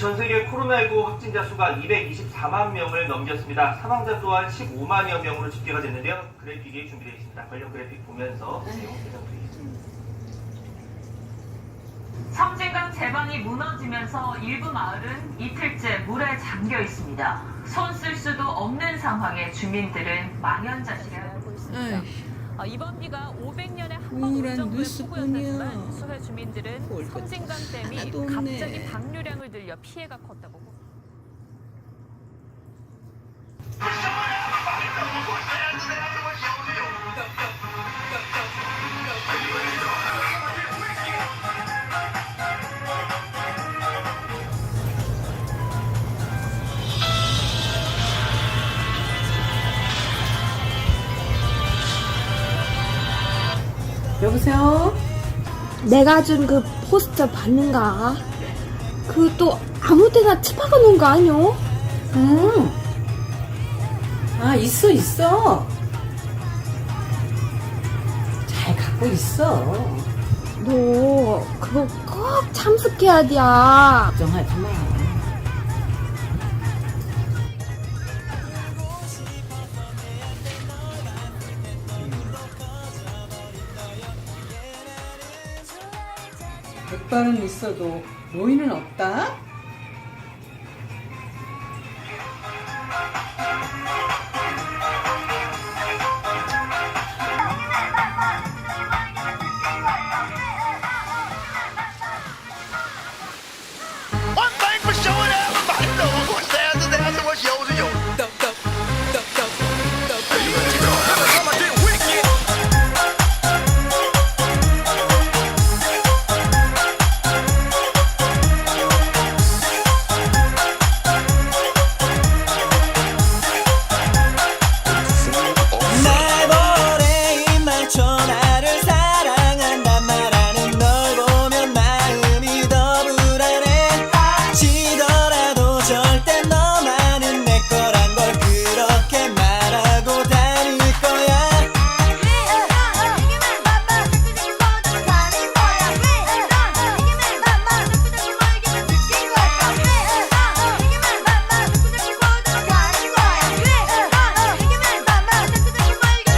전 세계 코로나19 확진자 수가 224만 명을 넘겼습니다. 사망자 또한 15만여 명으로 집계가 됐는데요. 그래픽이 준비되어 있습니다. 관련 그래픽 보면서 내용 설명드리겠습니다. 섬진강 제방이 무너지면서 일부 마을은 이틀째 물에 잠겨 있습니다. 손 쓸 수도 없는 상황에 주민들은 망연자실해 하고 있습니다. 이번 비가 500년에 한 번 올 정도의 폭우였지만 수해 주민들은 섬진강 댐이 갑자기 방류량을 늘려 피해가 컸다고 봅니다. 여보세요? 내가 준 그 포스터 봤는가? 그 또 아무 데나 처박아 놓은 거 아니오? 응. 아, 있어. 잘 갖고 있어. 너 그거 꼭 참석해야 돼. 야. 걱정하지 마. 백발은 있어도 노인은 없다? One thing for sure, everybody knows what's theirs is theirs and what's yours is yours. Are you ready to go? Come on, get wicked. 날 보내 이 말초 나를 사랑한단 말하는 널 보면 마음이 더 불안해 지더라도 절대 너만은 내 거란 걸 그렇게 말하고 다닐 거야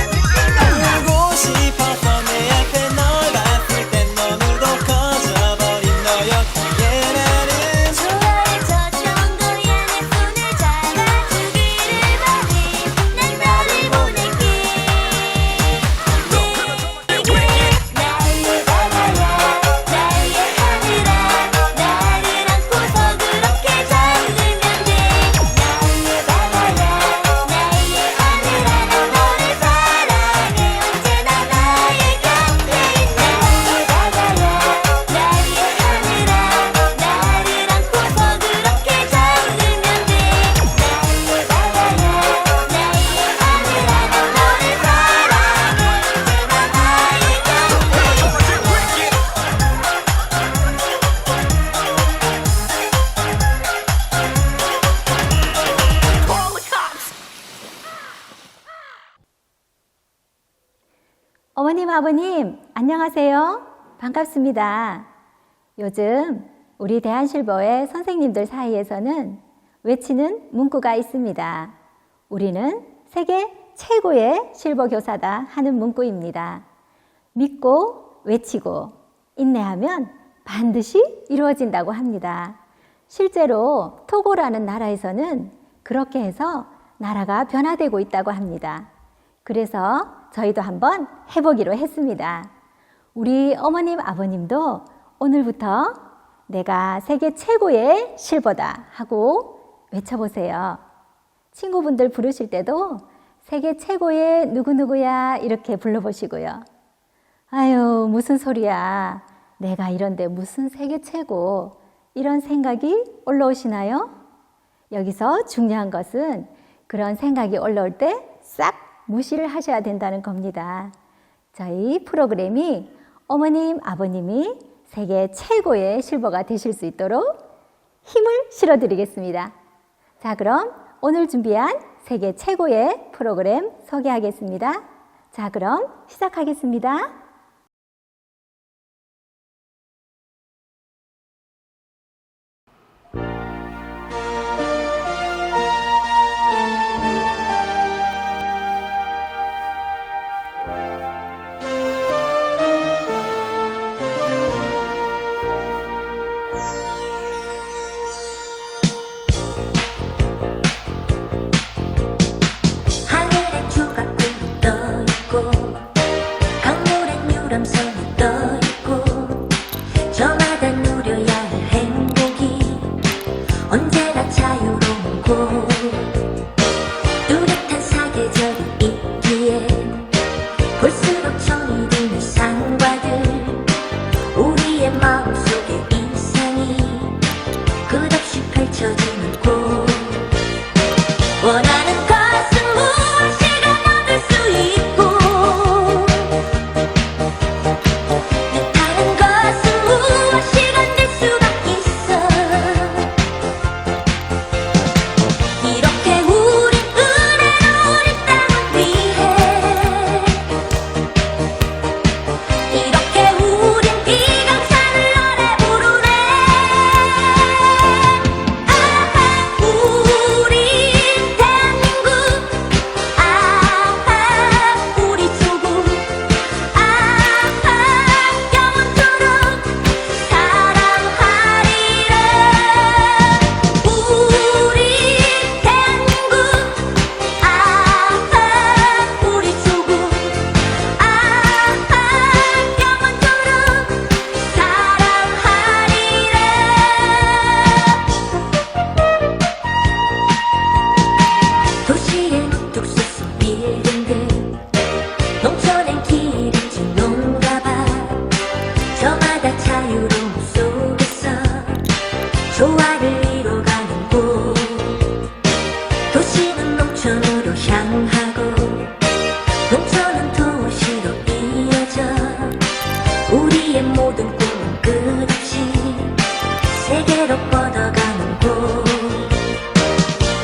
울고 싶어서 내 앞에 널 봤을 땐 너무도 커져버린 너였기에 나는 좋아해 졌던 거야 내 손을 잡아주기를 바래 난 너를 보낼게 나의 바다야 나의 하늘아 나를 안고서 그렇게 잠들면 돼 나의 바다야 나의 하늘아 난 너를 사랑해 언제나 나의 곁에 있네 나의 바다야 나의 하늘아 나를 안고서 그렇게 잠들면 돼 나의 바다야 나의 하늘아 난 너를 사랑해 언제나 나의 곁에 있네 어머님, 아버님, 안녕하세요. 반갑습니다. 요즘 우리 대한실버의 선생님들 사이에서는 외치는 문구가 있습니다. 우리는 세계 최고의 실버 교사다 하는 문구입니다. 믿고 외치고 인내하면 반드시 이루어진다고 합니다. 실제로 토고라는 나라에서는 그렇게 해서 나라가 변화되고 있다고 합니다. 그래서 저희도 한번 해보기로 했습니다. 우리 어머님, 아버님도 오늘부터 내가 세계 최고의 실버다 하고 외쳐보세요. 친구분들 부르실 때도 세계 최고의 누구누구야 이렇게 불러보시고요. 아유, 무슨 소리야. 내가 이런데 무슨 세계 최고. 이런 생각이 올라오시나요? 여기서 중요한 것은 그런 생각이 올라올 때 싹 무시를 하셔야 된다는 겁니다. 저희 프로그램이 어머님, 아버님이 세계 최고의 실버가 되실 수 있도록 힘을 실어드리겠습니다. 자, 그럼 오늘 준비한 세계 최고의 프로그램 소개하겠습니다. 자, 그럼 시작하겠습니다. 모든 꿈은 끝없이 세계로 뻗어가는 곳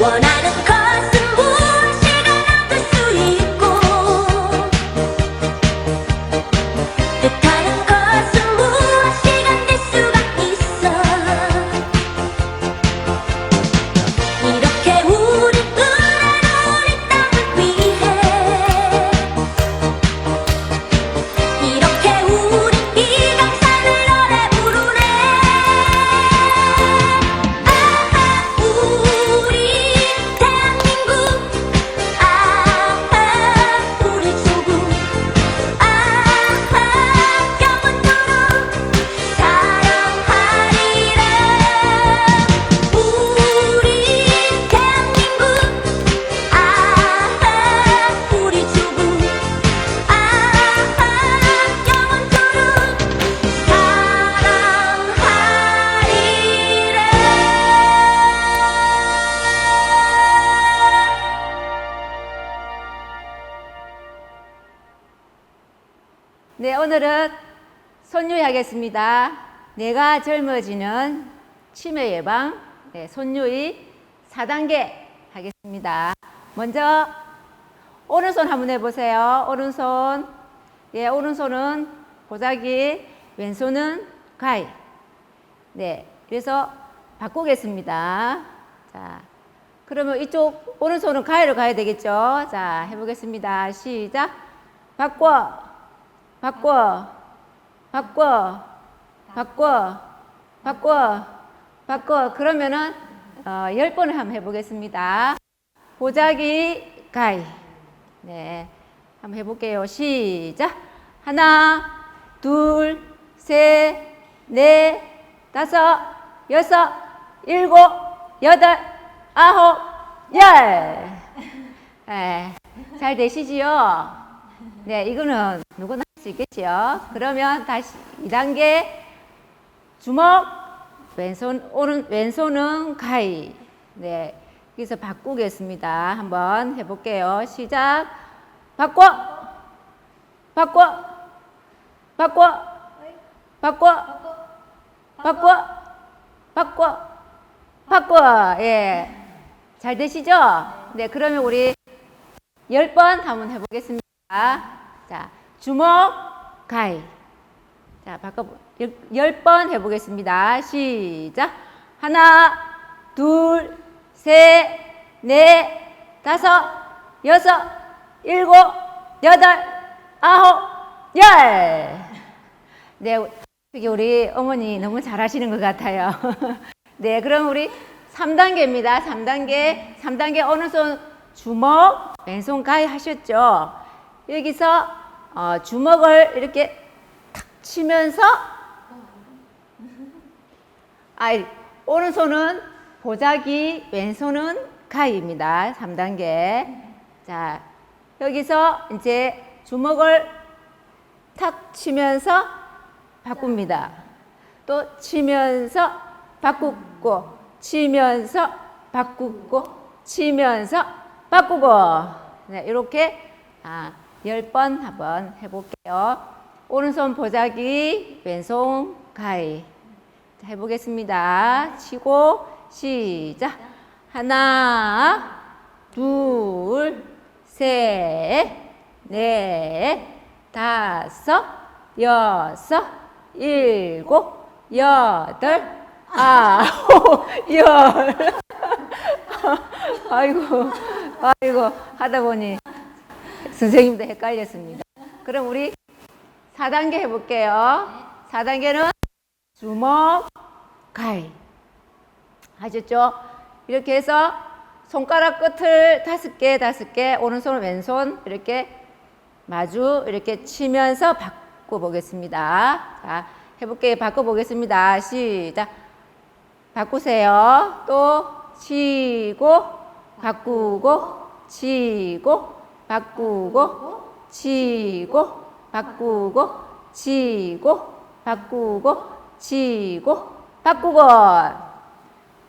원하는 것은 무엇이든 얻을 수 있고 뜻하는 것은 무엇이든 될 수가 있어 이렇게 우리 은혜로 우리 땅을 위해 이렇게 우리 이 강산을 노래 부르네 아하 우리 대한민국 아하 우리 조국 아하 영원토록 사랑하리라 우리 대한민국 아하 우리 조국 아하 영원토록 네, 오늘은 손유하겠습니다. 내가 젊어지는 치매 예방, 네, 손유희 4단계 하겠습니다. 먼저 오른손 한번 해보세요. 오른손. 예, 오른손은 보자기, 왼손은 가위. 네, 그래서 바꾸겠습니다. 자, 그러면 이쪽 오른손은 가위로 가야 되겠죠? 자, 해보겠습니다. 시작. 바꿔. 바꿔, 바꿔, 바꿔, 바꿔, 바꿔. 그러면은 10번을 한번 해보겠습니다. 보자기 가위. 네, 한번 해볼게요. 시작. 하나, 둘, 셋, 넷, 다섯, 여섯, 일곱, 여덟, 아홉, 열. 네, 잘 되시지요? 네, 이거는 누구나 할 수 있겠지요. 그러면 다시 2단계 주먹, 왼손은 가위. 네, 여기서 바꾸겠습니다. 한번 해볼게요. 시작. 바꿔, 바꿔, 바꿔, 바꿔, 바꿔, 바꿔, 바꿔. 예, 잘 되시죠? 네, 그러면 우리 10번 한번 해보겠습니다. 자, 주먹, 가위. 자, 바꿔 10번 해보겠습니다. 시작. 하나, 둘, 셋, 넷, 다섯, 여섯, 일곱, 여덟, 아홉, 열. 네, 우리 어머니 너무 잘하시는 것 같아요. 네, 그럼 우리 3단계입니다. 3단계 오른손 주먹, 왼손 가위 하셨죠? 여기서 주먹을 이렇게 탁 치면서 오른손은 보자기, 왼손은 가위입니다. 3단계. 자, 여기서 이제 주먹을 탁 치면서 바꿉니다. 또 치면서 바꾸고, 치면서 바꾸고, 치면서 바꾸고. 네, 이렇게 10번 한번 해볼게요. 오른손 보자기, 왼손 가위. 자, 해보겠습니다. 치고 시작. 하나, 둘, 셋, 넷, 다섯, 여섯, 일곱, 여덟, 아홉, 열. 아이고 하다 보니 선생님도 헷갈렸습니다. 그럼 우리 4단계 해볼게요. 4단계는 주먹, 가위. 하셨죠? 이렇게 해서 손가락 끝을 5개, 오른손, 왼손 이렇게 마주 이렇게 치면서 바꿔보겠습니다. 자, 해볼게요. 바꿔보겠습니다. 시작. 바꾸세요. 또 치고, 바꾸고, 치고, 바꾸고, 치고, 바꾸고, 치고, 바꾸고, 치고, 바꾸고.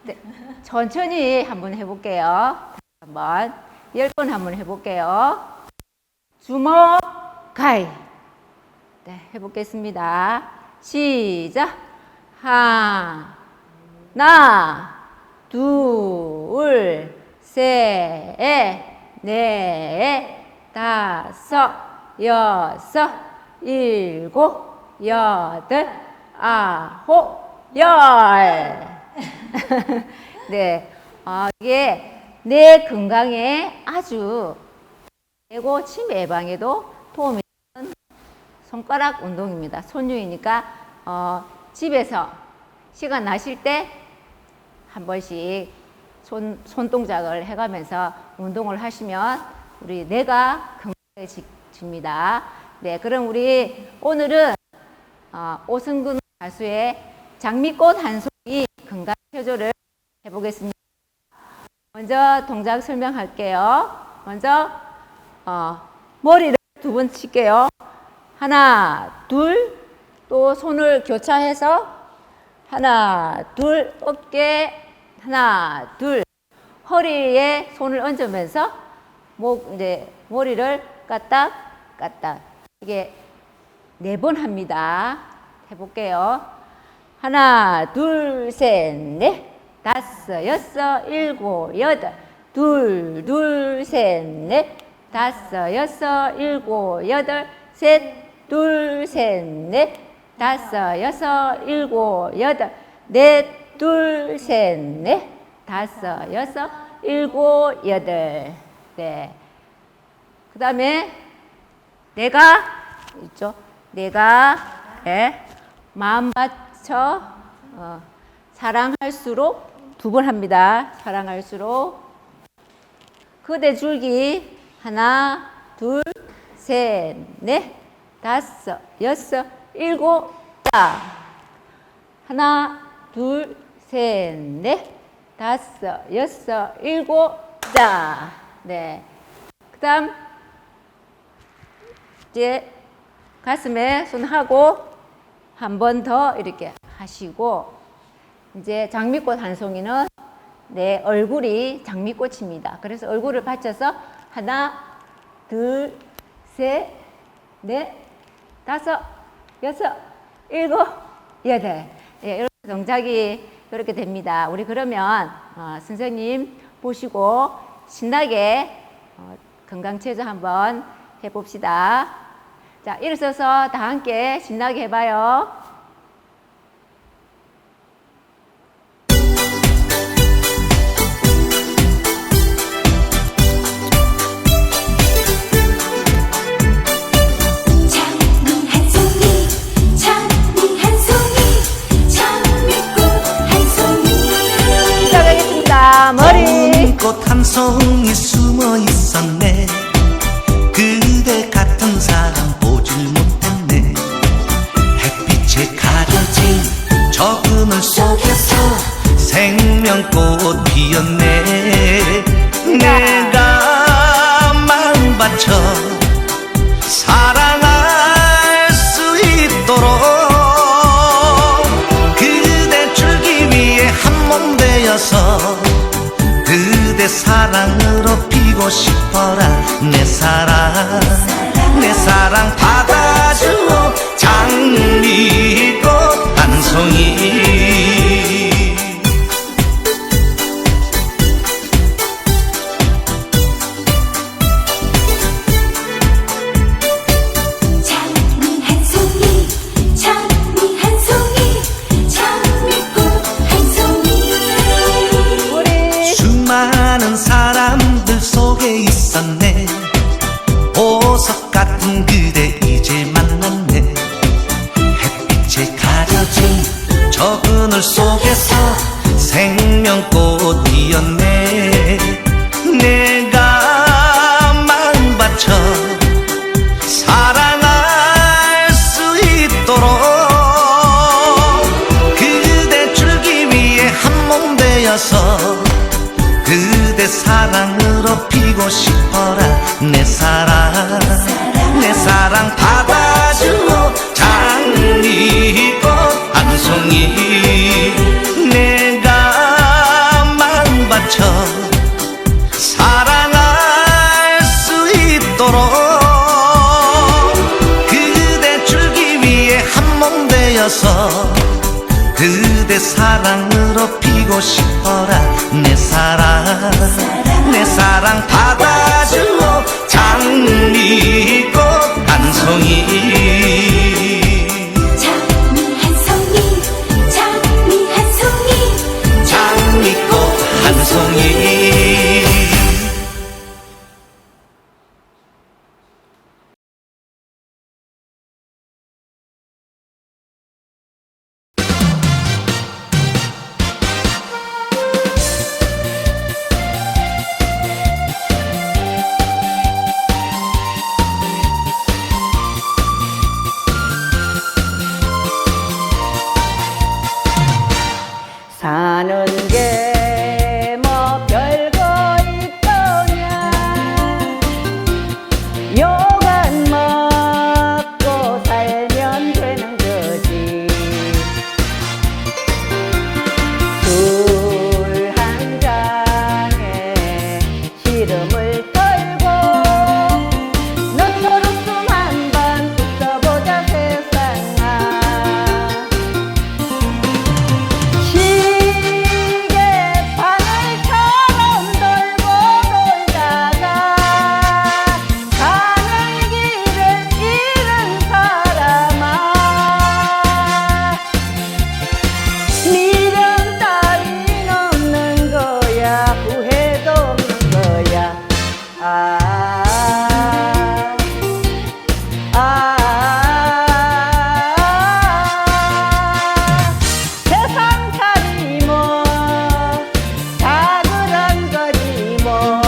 네, 천천히 한번 해볼게요. 한번 10번 한번 해볼게요. 주먹, 가위. 네, 해보겠습니다. 시작. 하나, 둘, 셋, 넷, 다섯, 여섯, 일곱, 여덟, 아홉, 열. 네, 이게 뇌 건강에 아주 그리고 치매 예방에도 도움이 되는 손가락 운동입니다. 손유이니까 집에서 시간 나실 때 한 번씩 손동작을 해가면서 운동을 하시면 우리 뇌가 건강해집니다. 네, 그럼 우리 오늘은 오승근 가수의 장미꽃 한 송이 건강 표조를 해보겠습니다. 먼저 동작 설명할게요. 먼저 머리를 두 번 칠게요. 하나, 둘, 또 손을 교차해서 하나, 둘, 어깨, 하나, 둘, 허리에 손을 얹으면서 머리를 까딱, 까딱. 이게 4번 합니다. 해볼게요. 하나, 둘, 셋, 넷, 다섯, 여섯, 일곱, 여덟, 둘, 셋, 넷, 다섯, 여섯, 일곱, 여덟, 셋, 둘, 셋, 넷, 다섯, 여섯, 일곱, 여덟, 넷, 둘, 셋, 넷, 다섯, 여섯, 일곱, 여덟. 네. 그 다음에 내가 있죠. 내가 마음 받쳐 사랑할수록 2번 합니다. 사랑할수록 그대 줄기 하나, 둘, 셋, 넷, 다섯, 여섯, 일곱, 자 하나, 둘, 셋, 넷, 다섯, 여섯, 일곱, 자. 네. 그다음 이제 가슴에 손하고 한 번 더 이렇게 하시고 이제 장미꽃 한 송이는 내 얼굴이 장미꽃입니다. 그래서 얼굴을 받쳐서 하나, 둘, 셋, 넷, 다섯, 여섯, 일곱, 여덟. 예, 이런 동작이 이렇게 됩니다. 우리 그러면 선생님 보시고 신나게 건강체조 한번 해봅시다. 자, 일어서서 다 함께 신나게 해봐요. 장미 한 송이 장미 한 송이 장미꽃 한 송이 시작하겠습니다. 머리 꽃 한 송이 숨어 있었네. 그대 같은 사람 보질 못했네. 햇빛에 가려진 저 그늘 속에서 생명꽃 피었네. 내가 마음 바쳐 사랑할 수 있도록 그대 줄기 위에 한 몸 되어서 그대 사랑으로 피고 싶어라. 내 사랑 내 사랑 받아줘 장미꽃 한 송이. 장미 한 송이 장미 한 송이 장미꽃 한 송이 수많은 사람들 속에 있었네. 보석 같은 그대 이제 만났네. 햇빛에 가려진 저 그늘 속에서 생명꽃 피었네. 내가 마음 바쳐 사랑할 수 있도록 그대 줄기 위해 한 몸 되어서 그대 사랑으로 피고 싶어라. 내 사랑 내 사랑 받아줘 장미꽃 한 송이. 내가 마음 바쳐 사랑할 수 있도록 그대 줄기 위해 한 몸 되어 하여서 그대 사랑으로 피고 싶어라. 내 사랑 받아주오. 장미꽃 한 송이. 장미 한 송이, 장미 한 송이, 장미꽃 한 송이. 사는 게 뭐 별거 있더냐. 욕안 먹고 살면 되는 거지. 술 한 잔에 시름을 털고 너처럼 숨 한 번 붙어보자 세상아. 바늘처럼 돌고 돌다가 가는 길을 잃은 사람아. 미련 따윈 없는 거야. 후회도 없는 거야. 세상 살이 뭐 다 그런 거지 뭐.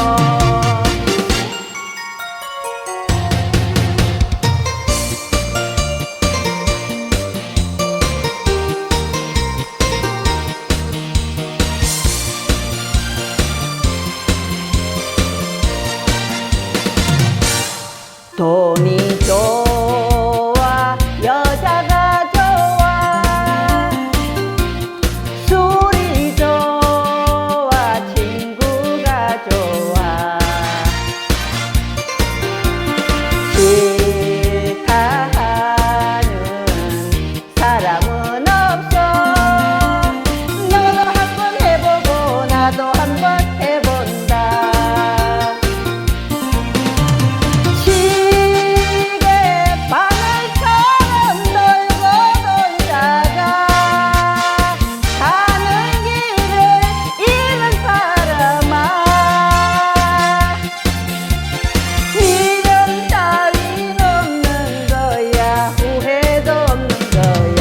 돈이 좋아 여자가 좋아 술이 좋아 친구가 좋아. 싫다 하는 사람은 없어. 너도 한번 해보고 나도 한번 해본다. 바늘처럼 돌고 돌다가 가는 길을 잃은 사람아. 미련 따윈 없는 거야. 후회도 없는 거야.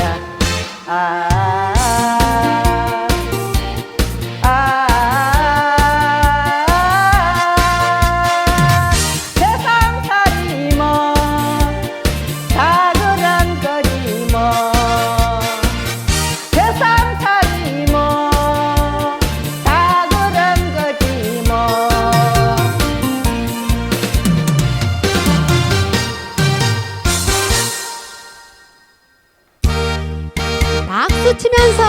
세상 살이 뭐 다 그런 거지 뭐. 세상 살이 뭐 다 그런 거지 뭐. 박수 치면서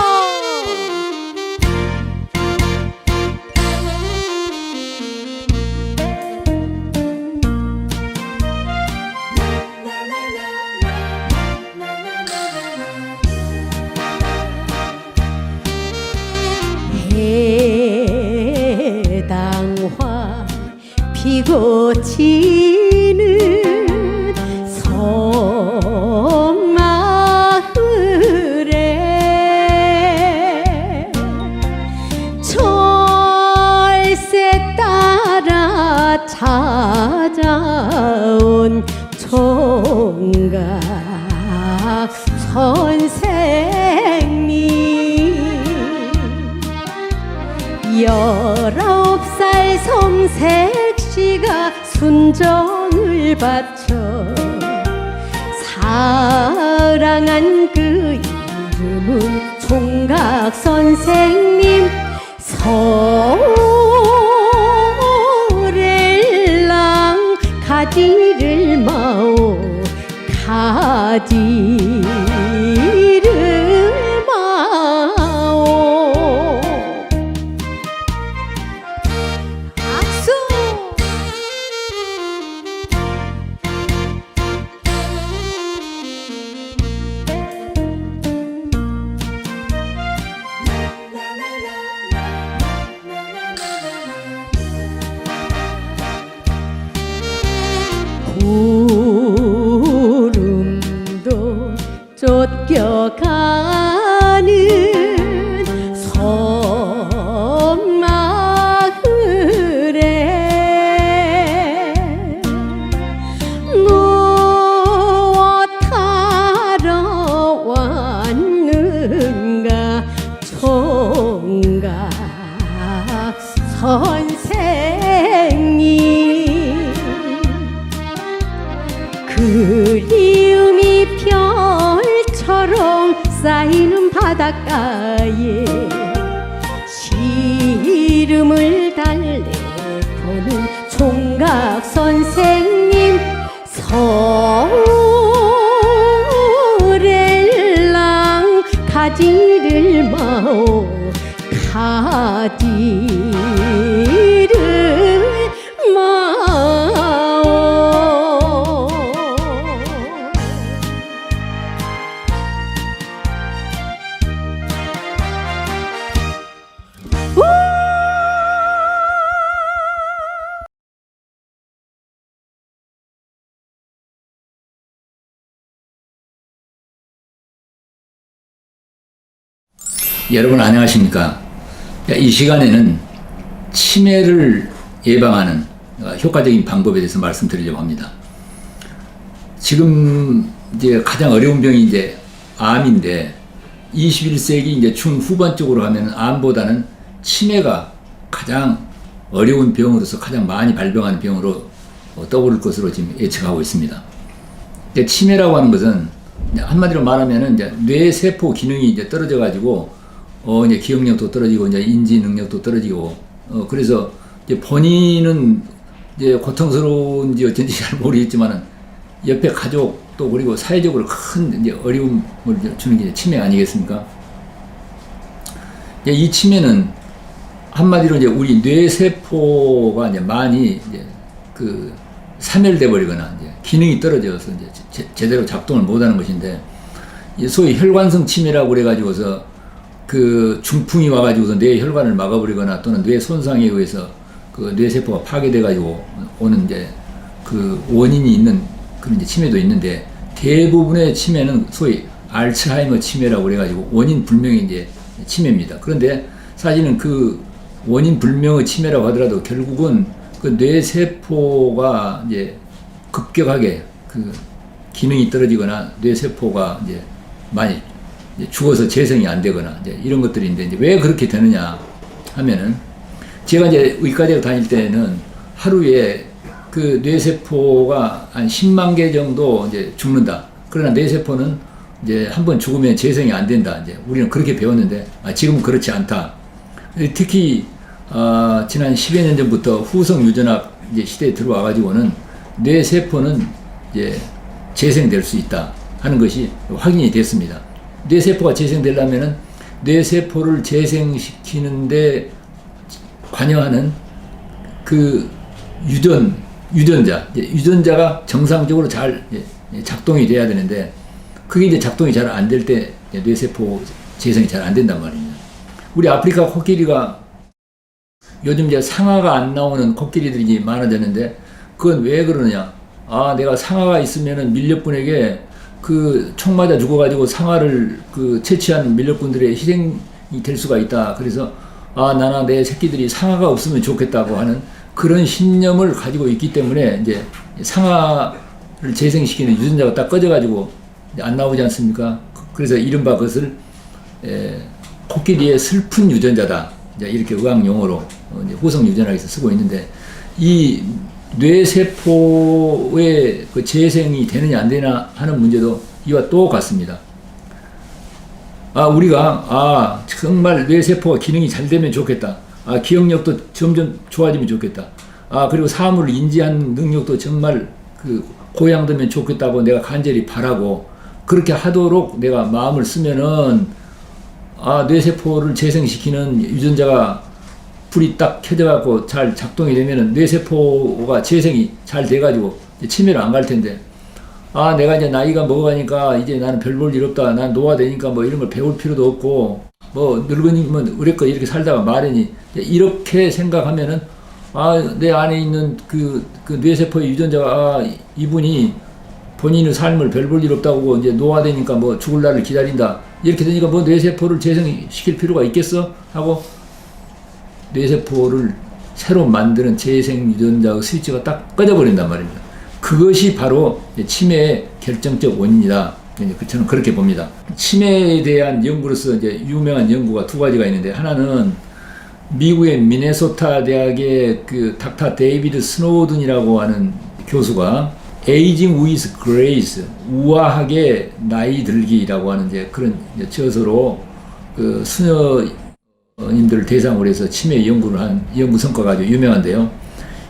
해당화 피고 지는 섬마을에 철새 따라 찾아온 총각 선생님. 19살 섬색시가 순정을 바쳐 사랑한 그 이름은 총각 선생님. 소렐랑 가지를 마오. 가지를 마오. 박수. 쫓겨가는 섬마을에 무엇하러 왔는가 총각 선생님 그리움이 별처럼 쌓이는 바닷가에 시름을 달래보는 총각 선생님 서울엘랑 가지를 마오 가지를 마오 여러분 안녕하십니까? 이 시간에는 치매를 예방하는 효과적인 방법에 대해서 말씀드리려고 합니다. 지금 이제 가장 어려운 병이 이제 암인데 21세기 이제 중후반 쪽으로 가면 암보다는 치매가 가장 어려운 병으로서 가장 많이 발병하는 병으로 떠오를 것으로 지금 예측하고 있습니다. 이제 치매라고 하는 것은 한마디로 말하면은 이제 뇌세포 기능이 이제 떨어져 가지고 이제 기억력도 떨어지고 이제 인지 능력도 떨어지고 그래서 이제 본인은 이제 고통스러운지 어쩐지 잘 모르겠지만은 옆에 가족 또 그리고 사회적으로 큰 이제 어려움을 주는 게 치매 아니겠습니까? 이 치매는 한마디로 이제 우리 뇌세포가 이제 많이 이제 그 사멸돼 버리거나 이제 기능이 떨어져서 이제 제대로 작동을 못하는 것인데 소위 혈관성 치매라고 그래가지고서 그 중풍이 와가지고서 뇌 혈관을 막아버리거나 또는 뇌 손상에 의해서 그 뇌세포가 파괴돼가지고 오는 이제 그 원인이 있는 그런 이제 치매도 있는데 대부분의 치매는 소위 알츠하이머 치매라고 그래가지고 원인 불명의 이제 치매입니다. 그런데 사실은 그 원인 불명의 치매라고 하더라도 결국은 그 뇌세포가 이제 급격하게 그 기능이 떨어지거나 뇌세포가 이제 많이 이제 죽어서 재생이 안 되거나 이제 이런 것들인데 이제 왜 그렇게 되느냐 하면은 제가 이제 의과대학 다닐 때는 하루에 그 뇌세포가 한 10만 개 정도 이제 죽는다. 그러나 뇌세포는 이제 한번 죽으면 재생이 안 된다. 이제 우리는 그렇게 배웠는데 지금은 그렇지 않다. 특히 지난 10여 년 전부터 후성 유전학 이제 시대에 들어와 가지고는 뇌세포는 이제 재생될 수 있다 하는 것이 확인이 됐습니다. 뇌세포가 재생되려면은 뇌세포를 재생시키는데 관여하는 그 유전자가 정상적으로 잘 작동이 돼야 되는데 그게 이제 작동이 잘 안 될 때 뇌세포 재생이 잘 안 된단 말입니다. 우리 아프리카 코끼리가 요즘 이제 상아가 안 나오는 코끼리들이 많아졌는데 그건 왜 그러느냐? 내가 상아가 있으면은 밀렵꾼에게 그 총 맞아 죽어가지고 상아를 그 채취한 밀렵꾼들의 희생이 될 수가 있다. 그래서 나나 내 새끼들이 상아가 없으면 좋겠다고 하는 그런 신념을 가지고 있기 때문에 이제 상아를 재생시키는 유전자가 딱 꺼져가지고 안 나오지 않습니까? 그래서 이른바 그것을 코끼리의 슬픈 유전자다. 이제 이렇게 의학 용어로 이제 후성 유전학에서 쓰고 있는데 이 뇌세포의 그 재생이 되느냐 안 되느냐 하는 문제도 이와 똑같습니다. 우리가 정말 뇌세포가 기능이 잘 되면 좋겠다. 기억력도 점점 좋아지면 좋겠다. 그리고 사물을 인지하는 능력도 정말 그 고양되면 좋겠다고 내가 간절히 바라고 그렇게 하도록 내가 마음을 쓰면은 뇌세포를 재생시키는 유전자가 불이 딱 켜져갖고 잘 작동이 되면은 뇌세포가 재생이 잘 돼가지고 치매를 안 갈 텐데 내가 이제 나이가 먹어가니까 이제 나는 별 볼 일 없다. 난 노화되니까 뭐 이런 걸 배울 필요도 없고 뭐 늙으면 의뢰껏 이렇게 살다가 마르니 이렇게 생각하면은 내 안에 있는 그 뇌세포의 유전자가 이분이 본인의 삶을 별 볼 일 없다고 이제 노화되니까 뭐 죽을 날을 기다린다. 이렇게 되니까 뭐 뇌세포를 재생시킬 필요가 있겠어? 하고 뇌세포를 새로 만드는 재생 유전자의 스위치가 딱 꺼져버린단 말입니다. 그것이 바로 치매의 결정적 원인이다. 저는 그렇게 봅니다. 치매에 대한 연구로서 이제 유명한 연구가 두 가지가 있는데, 하나는 미국의 미네소타 대학의 그 닥터 데이비드 스노든이라고 하는 교수가 에이징 위즈 그레이스, 우아하게 나이 들기라고 하는 이제 그런 저서로 그 수녀님들을 대상으로 해서 치매 연구를 한 연구 성과가 아주 유명한데요.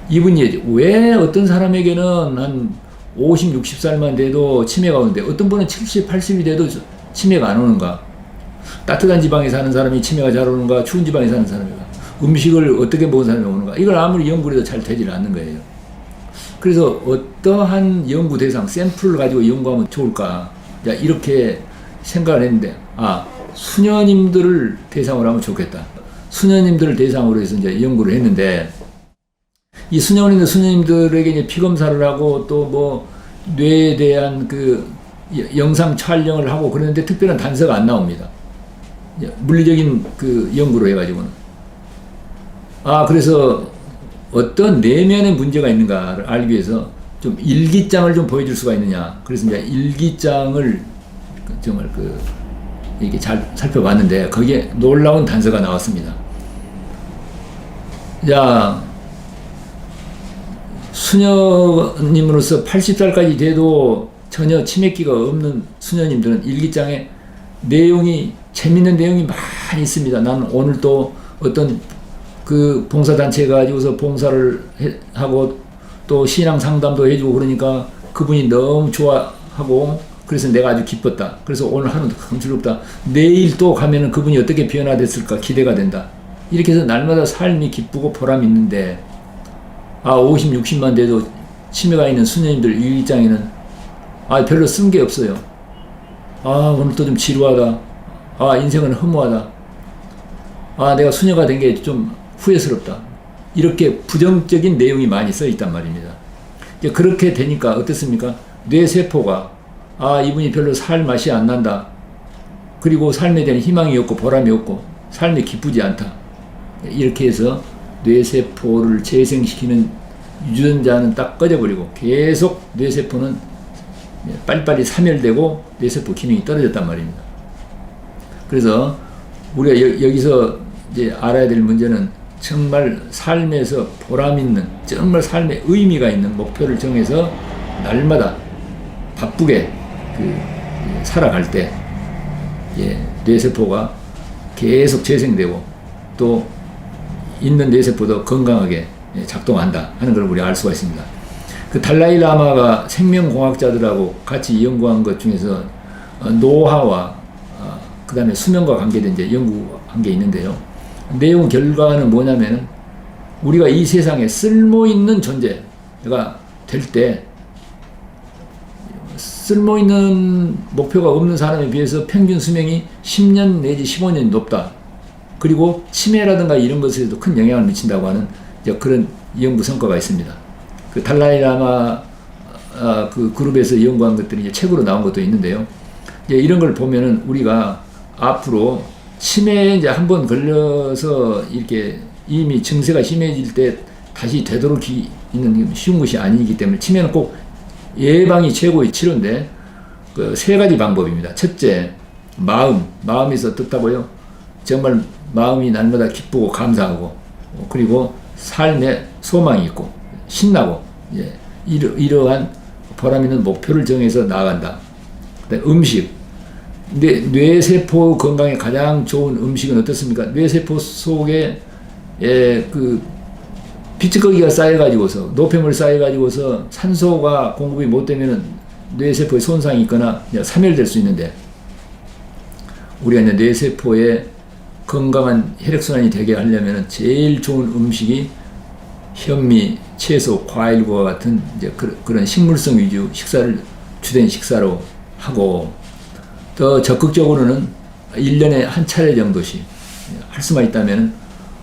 이분이 왜 어떤 사람에게는 한 50, 60살만 돼도 치매가 오는데 어떤 분은 70, 80이 돼도 치매가 안 오는가? 따뜻한 지방에 사는 사람이 치매가 잘 오는가? 추운 지방에 사는 사람인가? 음식을 어떻게 먹은 사람이 오는가? 이걸 아무리 연구를 해도 잘 되질 않는 거예요. 그래서 어떠한 연구 대상, 샘플을 가지고 연구하면 좋을까? 자, 이렇게 생각을 했는데, 수녀님들을 대상으로 하면 좋겠다. 수녀님들을 대상으로 해서 이제 연구를 했는데, 이 수녀님들에게 이제 피검사를 하고 또 뭐 뇌에 대한 그 영상 촬영을 하고 그러는데 특별한 단서가 안 나옵니다. 물리적인 그 연구로 해가지고는. 그래서 어떤 내면의 문제가 있는가를 알기 위해서 좀 일기장을 좀 보여줄 수가 있느냐. 그래서 이제 일기장을 정말 이렇게 잘 살펴봤는데 거기에 놀라운 단서가 나왔습니다. 자, 수녀님으로서 80살까지 돼도 전혀 치매기가 없는 수녀님들은 일기장에 재밌는 내용이 많이 있습니다. 나는 오늘 또 어떤 그 봉사단체 가지고서 봉사를 하고 또 신앙 상담도 해주고 그러니까 그분이 너무 좋아하고 그래서 내가 아주 기뻤다. 그래서 오늘 하루도 참 즐겁다. 내일 또 가면은 그분이 어떻게 변화됐을까 기대가 된다. 이렇게 해서 날마다 삶이 기쁘고 보람이 있는데 50, 60만 돼도 치매가 있는 수녀님들 일기장에는 별로 쓴 게 없어요. 오늘 또 좀 지루하다. 인생은 허무하다. 내가 수녀가 된 게 좀 후회스럽다. 이렇게 부정적인 내용이 많이 써 있단 말입니다. 그렇게 되니까 어떻습니까? 뇌세포가 이분이 별로 살 맛이 안 난다. 그리고 삶에 대한 희망이 없고 보람이 없고 삶이 기쁘지 않다. 이렇게 해서 뇌세포를 재생시키는 유전자는 딱 꺼져버리고 계속 뇌세포는 빨리빨리 사멸되고 뇌세포 기능이 떨어졌단 말입니다. 그래서 우리가 여기서 이제 알아야 될 문제는 정말 삶에서 보람 있는, 정말 삶에 의미가 있는 목표를 정해서 날마다 바쁘게 살아갈 때 뇌세포가 계속 재생되고 또 있는 뇌세포도 건강하게 작동한다 하는 걸 우리가 알 수가 있습니다. 그 달라이 라마가 생명공학자들하고 같이 연구한 것 중에서 노화와 그 다음에 수면과 관계된 이제 연구한 게 있는데요. 내용 결과는 뭐냐면은 우리가 이 세상에 쓸모있는 존재가 될 때 쓸모있는 목표가 없는 사람에 비해서 평균 수명이 10년 내지 15년이 높다. 그리고 치매라든가 이런 것에도 큰 영향을 미친다고 하는 그런 연구 성과가 있습니다. 그 달라이 라마 그 그룹에서 연구한 것들이 이제 책으로 나온 것도 있는데요. 이런 걸 보면은 우리가 앞으로 치매에 이제 한번 걸려서 이렇게 이미 증세가 심해질 때 다시 되도록이는 쉬운 것이 아니기 때문에 치매는 꼭 예방이 최고의 치료인데 그 세 가지 방법입니다. 첫째, 마음에서 어떻다고요? 정말 마음이 날마다 기쁘고 감사하고 그리고 삶에 소망이 있고 신나고 이러한 보람 있는 목표를 정해서 나아간다. 음식. 근데 뇌세포 건강에 가장 좋은 음식은 어떻습니까? 뇌세포 속에 그 피츠거기가 쌓여가지고서 노폐물 쌓여가지고서 산소가 공급이 못 되면은 뇌세포에 손상이 있거나 사멸될 수 있는데 우리가 이제 뇌세포에 건강한 혈액순환이 되게 하려면 제일 좋은 음식이 현미, 채소, 과일과 같은 이제 그런 식물성 위주 식사를 주된 식사로 하고 더 적극적으로는 1년에 한 차례 정도씩 할 수만 있다면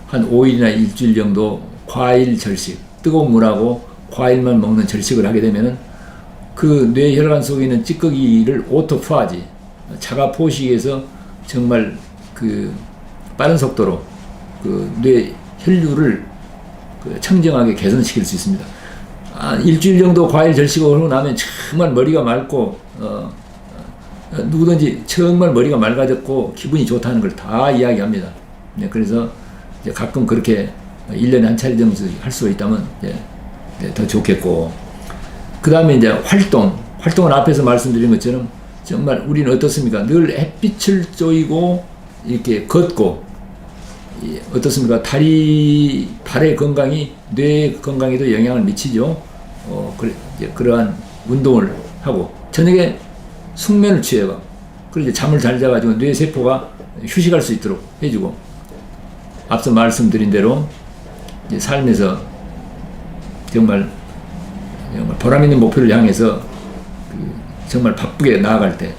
한 5일이나 일주일 정도 과일 절식, 뜨거운 물하고 과일만 먹는 절식을 하게 되면은 그 뇌혈관 속에 있는 찌꺼기를 오토파지, 자가 포식해서 정말 그 빠른 속도로 그 뇌 혈류를 그 청정하게 개선시킬 수 있습니다. 일주일 정도 과일 절식을 하고 나면 정말 머리가 맑고 누구든지 정말 머리가 맑아졌고 기분이 좋다는 걸 다 이야기합니다. 네, 그래서 이제 가끔 그렇게 1년에 한 차례 정도 할 수가 있다면 더 좋겠고, 그 다음에 이제 활동은 앞에서 말씀드린 것처럼 정말 우리는 어떻습니까? 늘 햇빛을 쬐고 이렇게 걷고, 어떻습니까? 발의 건강이 뇌 건강에도 영향을 미치죠. 그러한 운동을 하고 저녁에 숙면을 취해가, 그리고 이제 잠을 잘 자가지고 뇌 세포가 휴식할 수 있도록 해주고, 앞서 말씀드린 대로 이제 삶에서 정말 보람 있는 목표를 향해서 정말 바쁘게 나아갈 때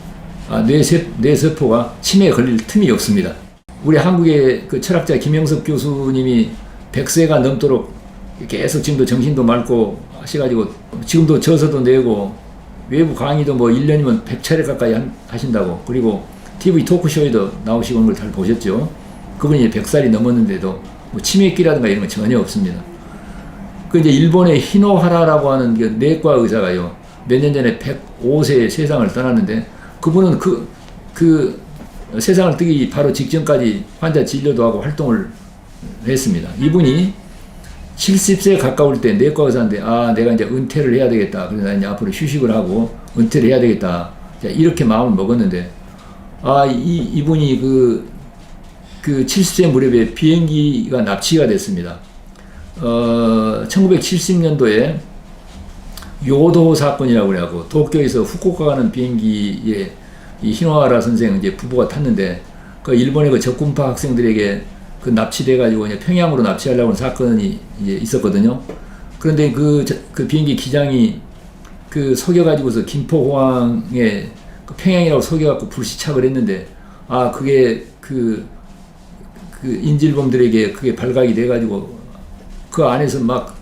뇌 세포가 치매에 걸릴 틈이 없습니다. 우리 한국의 그 철학자 김영석 교수님이 100세가 넘도록 계속 지금도 정신도 맑고 하셔가지고 지금도 저서도 내고 외부 강의도 뭐 1년이면 100차례 가까이 하신다고, 그리고 TV 토크쇼에도 나오시고 걸 잘 보셨죠. 그분이 100살이 넘었는데도 뭐 치매기라든가 이런 건 전혀 없습니다. 그 이제 일본의 히노하라라고 하는 그 내과 의사가요, 몇 년 전에 105세에 세상을 떠났는데, 그분은 그 세상을 뜨기 바로 직전까지 환자 진료도 하고 활동을 했습니다. 이분이 70세 가까울 때 내과 의사인데, 내가 이제 은퇴를 해야 되겠다. 그래서 나 이제 앞으로 휴식을 하고 은퇴를 해야 되겠다. 이렇게 마음을 먹었는데, 이분이 그 70세 무렵에 비행기가 납치가 됐습니다. 1970년도에 요도 사건이라고 그래갖고 도쿄에서 후쿠오카 가는 비행기에 이 히노하라 선생 이제 부부가 탔는데, 그 일본의 그 적군파 학생들에게 그 납치돼가지고 이제 평양으로 납치하려고 하는 사건이 이제 있었거든요. 그런데 그 비행기 기장이 그 속여가지고서 김포공항에 그 평양이라고 속여갖고 불시착을 했는데, 그게 그 인질범들에게 그게 발각이 돼가지고 그 안에서 막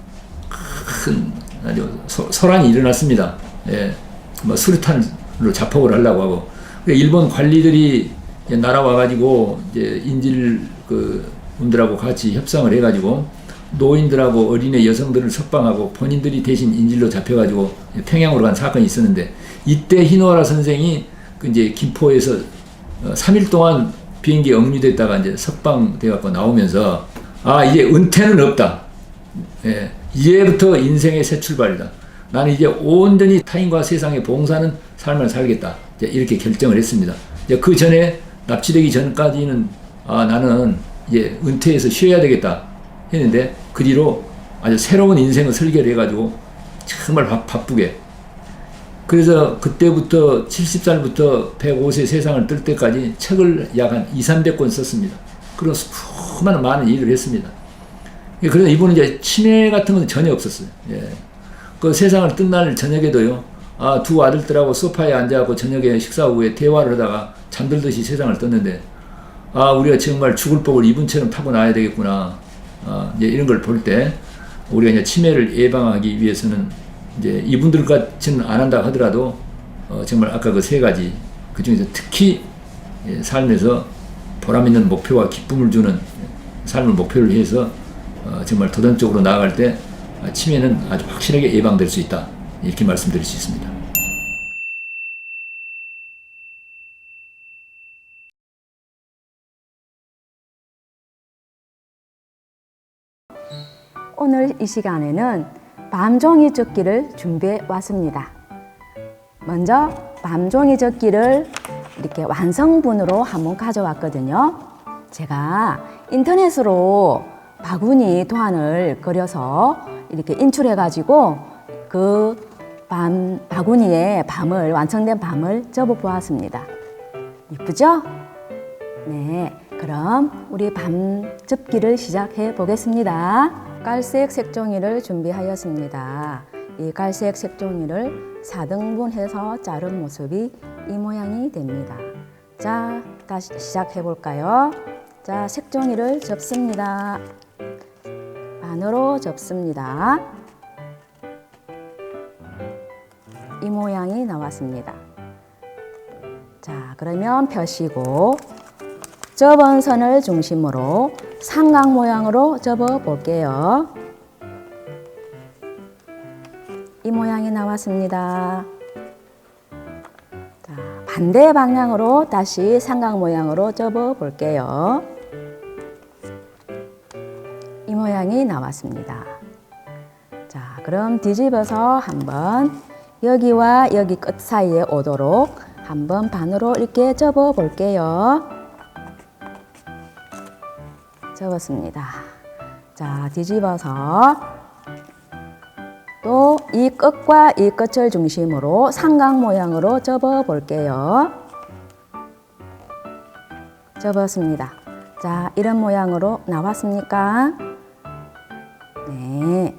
큰 아주 소란이 일어났습니다. 예, 뭐 수류탄으로 자폭을 하려고 하고, 일본 관리들이 날아와가지고 이제 인질 분들하고 같이 협상을 해가지고 노인들하고 어린애 여성들을 석방하고 본인들이 대신 인질로 잡혀가지고 평양으로 간 사건이 있었는데, 이때 히노하라 선생이 이제 김포에서 3일 동안 비행기에 억류됐다가 이제 석방돼갖고 나오면서, 이제 은퇴는 없다. 예, 이제부터 인생의 새 출발이다. 나는 이제 온전히 타인과 세상에 봉사하는 삶을 살겠다. 이제 이렇게 결정을 했습니다. 이제 그 전에 납치되기 전까지는 나는 이제 은퇴해서 쉬어야 되겠다 했는데, 그 뒤로 아주 새로운 인생을 설계를 해가지고 정말 바쁘게, 그래서 그때부터 70살부터 105세 세상을 뜰 때까지 책을 약 한 200~300권 썼습니다. 그런 수많은 많은 일을 했습니다. 그래서 이분은 이제 치매 같은 건 전혀 없었어요. 예. 그 세상을 뜬 날 저녁에도요, 두 아들들하고 소파에 앉아갖고 저녁에 식사 후에 대화를 하다가 잠들듯이 세상을 떴는데, 우리가 정말 죽을 복을 이분처럼 타고 나야 되겠구나. 이제 이런 걸 볼 때 우리가 이제 치매를 예방하기 위해서는 이제 이분들 같이는 안 한다 하더라도 정말 아까 그 세 가지, 그 중에서 특히 삶에서 보람 있는 목표와 기쁨을 주는 삶을 목표를 해서 정말 도전적으로 나아갈 때 치매는 아주 확실하게 예방될 수 있다. 이렇게 말씀드릴 수 있습니다. 오늘 이 시간에는 밤종이 적기를 준비해 왔습니다. 먼저 밤종이 적기를 이렇게 완성본으로 한번 가져왔거든요. 제가 인터넷으로 바구니 도안을 그려서 이렇게 인출해가지고 그 바구니에 완성된 밤을 접어 보았습니다. 이쁘죠? 네, 그럼 우리 밤 접기를 시작해 보겠습니다. 갈색 색종이를 준비하였습니다. 이 갈색 색종이를 4등분해서 자른 모습이 이 모양이 됩니다. 자, 다시 시작해 볼까요? 자, 색종이를 접습니다. 반으로 접습니다. 이 모양 나왔습니다. 자, 그러면 펴시고 접은 선을 중심으로 삼각 모양으로 접어 볼게요. 이 모양이 나왔습니다. 자, 반대 방향으로 다시 삼각 모양으로 접어 볼게요. 이 모양이 나왔습니다. 자, 그럼 뒤집어서 한번 여기와 여기 끝 사이에 오도록 한번 반으로 이렇게 접어 볼게요. 접었습니다. 자, 뒤집어서 또 이 끝과 이 끝을 중심으로 삼각 모양으로 접어 볼게요. 접었습니다. 자, 이런 모양으로 나왔습니까? 네.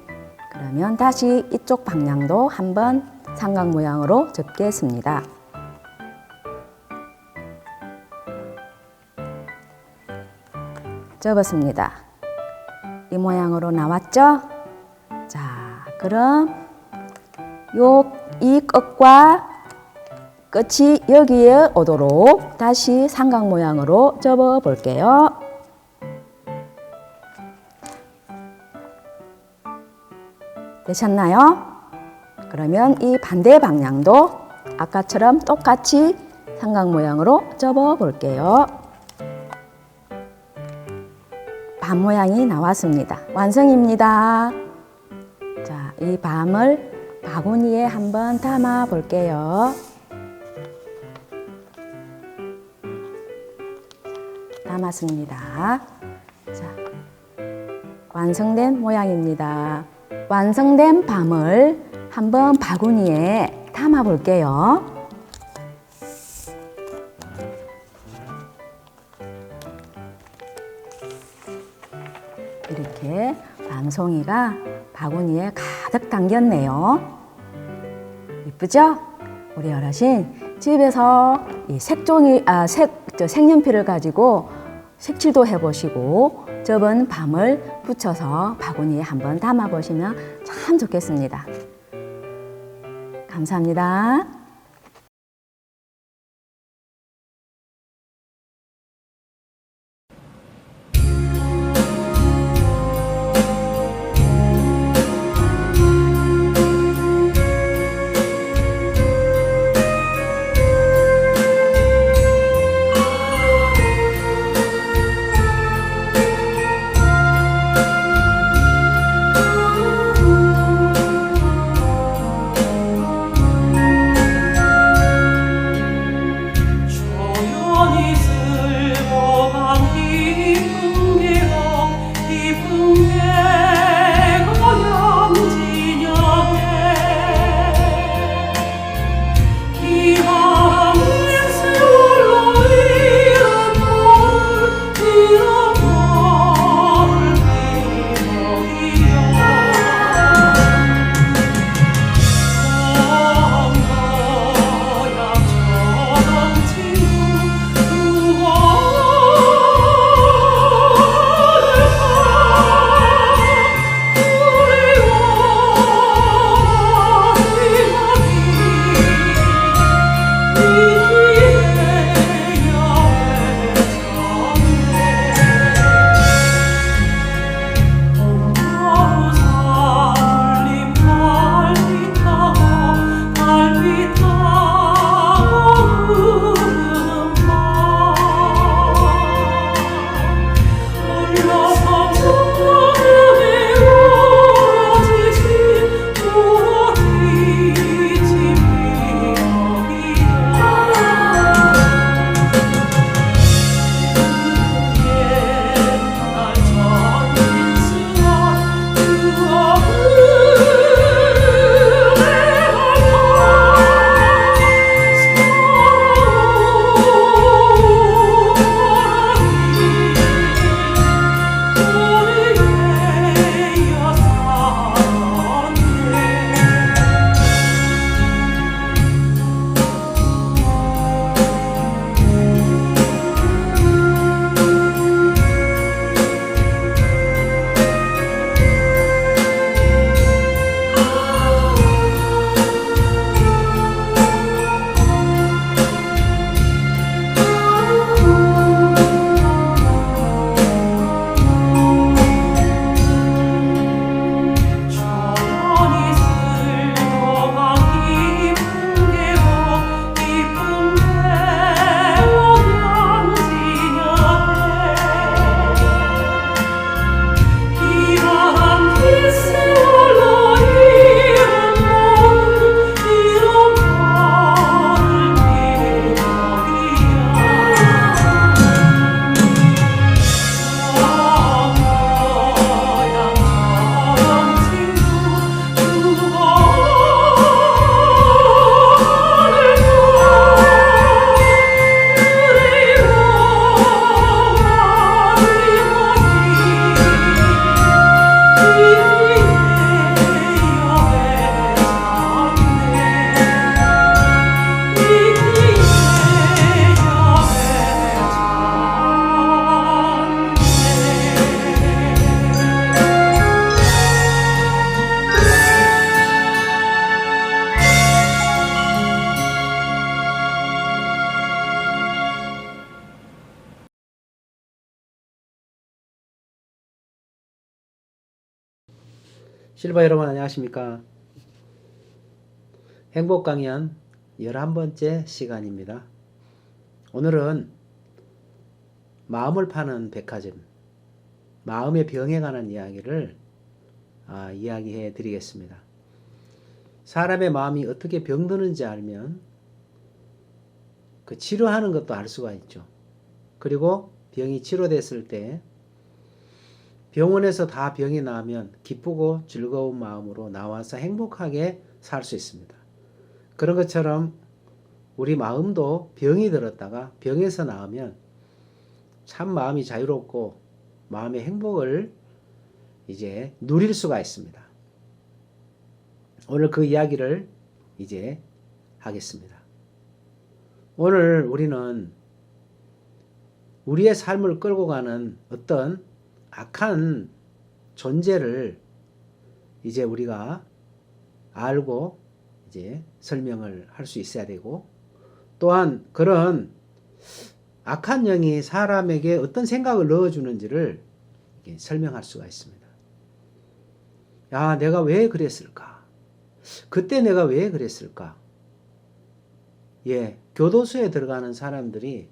그러면 다시 이쪽 방향도 한번 삼각 모양으로 접겠습니다. 접었습니다. 이 모양으로 나왔죠? 자, 그럼 이 끝과 끝이 여기에 오도록 다시 삼각 모양으로 접어 볼게요. 되셨나요? 그러면 이 반대 방향도 아까처럼 똑같이 삼각 모양으로 접어 볼게요. 밤 모양이 나왔습니다. 완성입니다. 자, 이 밤을 바구니에 한번 담아 볼게요. 담았습니다. 자, 완성된 모양입니다. 완성된 밤을 한번 바구니에 담아 볼게요. 이렇게 밤송이가 바구니에 가득 담겼네요. 이쁘죠? 우리 어르신 집에서 이 색연필을 가지고 색칠도 해보시고 접은 밤을 붙여서 바구니에 한번 담아보시면 참 좋겠습니다. 감사합니다. 실버 여러분 안녕하십니까? 행복 강연 11번째 시간입니다. 오늘은 마음을 파는 백화점, 마음의 병에 관한 이야기를 이야기해 드리겠습니다. 사람의 마음이 어떻게 병드는지 알면 그 치료하는 것도 알 수가 있죠. 그리고 병이 치료됐을 때 병원에서 다 병이 나으면 기쁘고 즐거운 마음으로 나와서 행복하게 살 수 있습니다. 그런 것처럼 우리 마음도 병이 들었다가 병에서 나으면 참 마음이 자유롭고 마음의 행복을 이제 누릴 수가 있습니다. 오늘 그 이야기를 이제 하겠습니다. 오늘 우리는 우리의 삶을 끌고 가는 어떤 악한 존재를 이제 우리가 알고 이제 설명을 할 수 있어야 되고, 또한 그런 악한 영이 사람에게 어떤 생각을 넣어주는지를 설명할 수가 있습니다. 야, 내가 왜 그랬을까? 그때 내가 왜 그랬을까? 예, 교도소에 들어가는 사람들이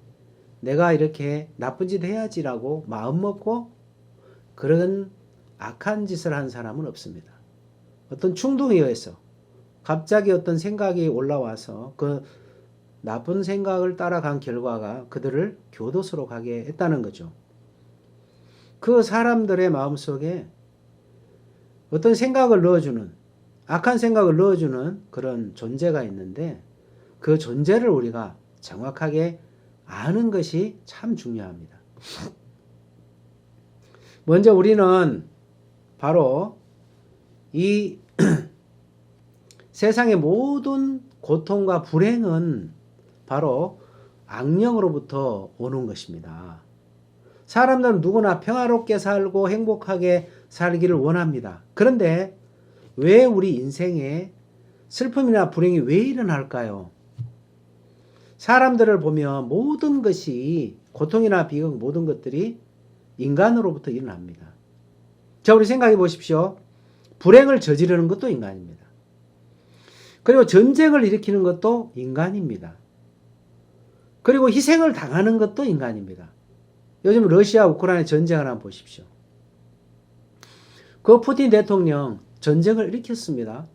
내가 이렇게 나쁜 짓 해야지라고 마음먹고 그런 악한 짓을 한 사람은 없습니다. 어떤 충동에 의해서 갑자기 어떤 생각이 올라와서 그 나쁜 생각을 따라간 결과가 그들을 교도소로 가게 했다는 거죠. 그 사람들의 마음속에 어떤 생각을 넣어주는, 악한 생각을 넣어주는 그런 존재가 있는데, 그 존재를 우리가 정확하게 아는 것이 참 중요합니다. 먼저 우리는 바로 이 세상의 모든 고통과 불행은 바로 악령으로부터 오는 것입니다. 사람들은 누구나 평화롭게 살고 행복하게 살기를 원합니다. 그런데 왜 우리 인생에 슬픔이나 불행이 왜 일어날까요? 사람들을 보면 모든 것이 고통이나 비극 모든 것들이 인간으로부터 일어납니다. 자, 우리 생각해 보십시오. 불행을 저지르는 것도 인간입니다. 그리고 전쟁을 일으키는 것도 인간입니다. 그리고 희생을 당하는 것도 인간입니다. 요즘 러시아 우크라이나 전쟁을 한번 보십시오. 그 푸틴 대통령 전쟁을 일으켰습니다.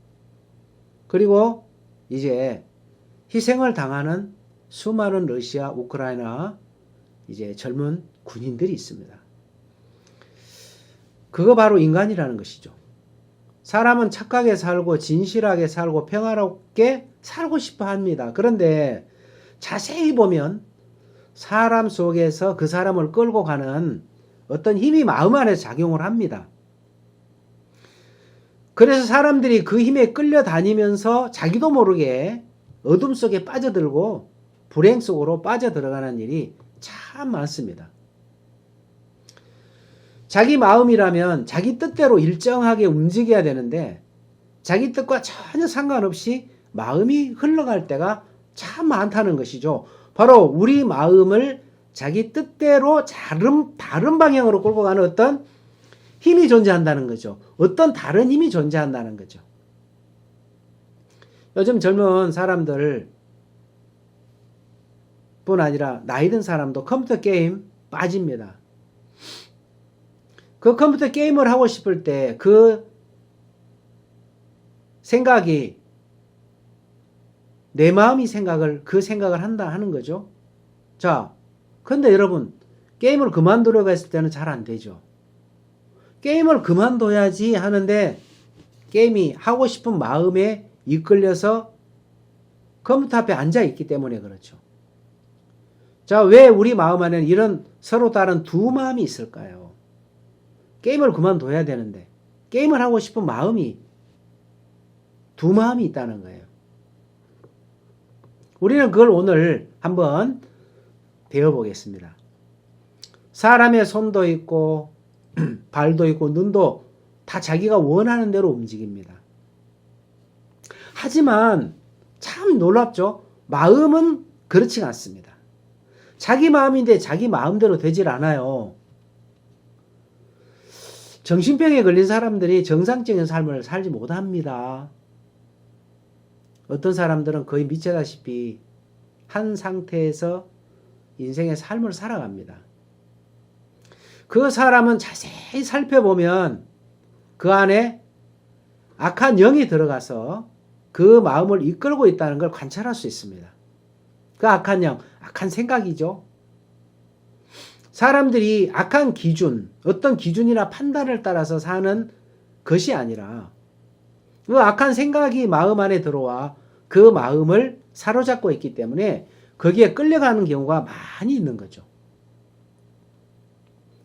그리고 이제 희생을 당하는 수많은 러시아 우크라이나 이제 젊은 군인들이 있습니다. 그거 바로 인간이라는 것이죠. 사람은 착하게 살고 진실하게 살고 평화롭게 살고 싶어 합니다. 그런데 자세히 보면 사람 속에서 그 사람을 끌고 가는 어떤 힘이 마음 안에 작용을 합니다. 그래서 사람들이 그 힘에 끌려다니면서 자기도 모르게 어둠 속에 빠져들고 불행 속으로 빠져들어가는 일이 참 많습니다. 자기 마음이라면 자기 뜻대로 일정하게 움직여야 되는데 자기 뜻과 전혀 상관없이 마음이 흘러갈 때가 참 많다는 것이죠. 바로 우리 마음을 자기 뜻대로 다른 방향으로 끌고 가는 어떤 힘이 존재한다는 거죠. 어떤 다른 힘이 존재한다는 거죠. 요즘 젊은 사람들 뿐 아니라 나이 든 사람도 컴퓨터 게임 빠집니다. 그 컴퓨터 게임을 하고 싶을 때 그 생각이 내 마음이 그 생각을 한다 하는 거죠. 자, 근데 여러분 게임을 그만두려고 했을 때는 잘 안 되죠. 게임을 그만둬야지 하는데 게임이 하고 싶은 마음에 이끌려서 컴퓨터 앞에 앉아 있기 때문에 그렇죠. 자, 왜 우리 마음 안에는 이런 서로 다른 두 마음이 있을까요? 게임을 그만둬야 되는데 게임을 하고 싶은 마음이 두 마음이 있다는 거예요. 우리는 그걸 오늘 한번 배워보겠습니다. 사람의 손도 있고 발도 있고 눈도 다 자기가 원하는 대로 움직입니다. 하지만 참 놀랍죠? 마음은 그렇지 않습니다. 자기 마음인데 자기 마음대로 되질 않아요. 정신병에 걸린 사람들이 정상적인 삶을 살지 못합니다. 어떤 사람들은 거의 미치다시피 한 상태에서 인생의 삶을 살아갑니다. 그 사람은 자세히 살펴보면 그 안에 악한 영이 들어가서 그 마음을 이끌고 있다는 걸 관찰할 수 있습니다. 그 악한 영, 악한 생각이죠. 사람들이 악한 기준, 어떤 기준이나 판단을 따라서 사는 것이 아니라 그 악한 생각이 마음 안에 들어와 그 마음을 사로잡고 있기 때문에 거기에 끌려가는 경우가 많이 있는 거죠.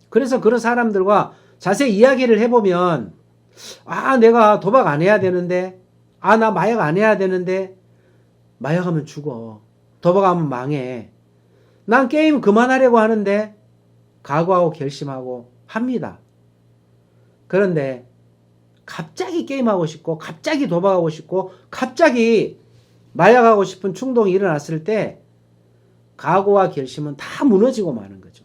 그래서 그런 사람들과 자세히 이야기를 해보면 내가 도박 안 해야 되는데 나 마약 안 해야 되는데 마약하면 죽어. 도박하면 망해. 난 게임 그만하려고 하는데 각오하고 결심하고 합니다. 그런데 갑자기 게임하고 싶고 갑자기 도박하고 싶고 갑자기 마약하고 싶은 충동이 일어났을 때 각오와 결심은 다 무너지고 마는 거죠.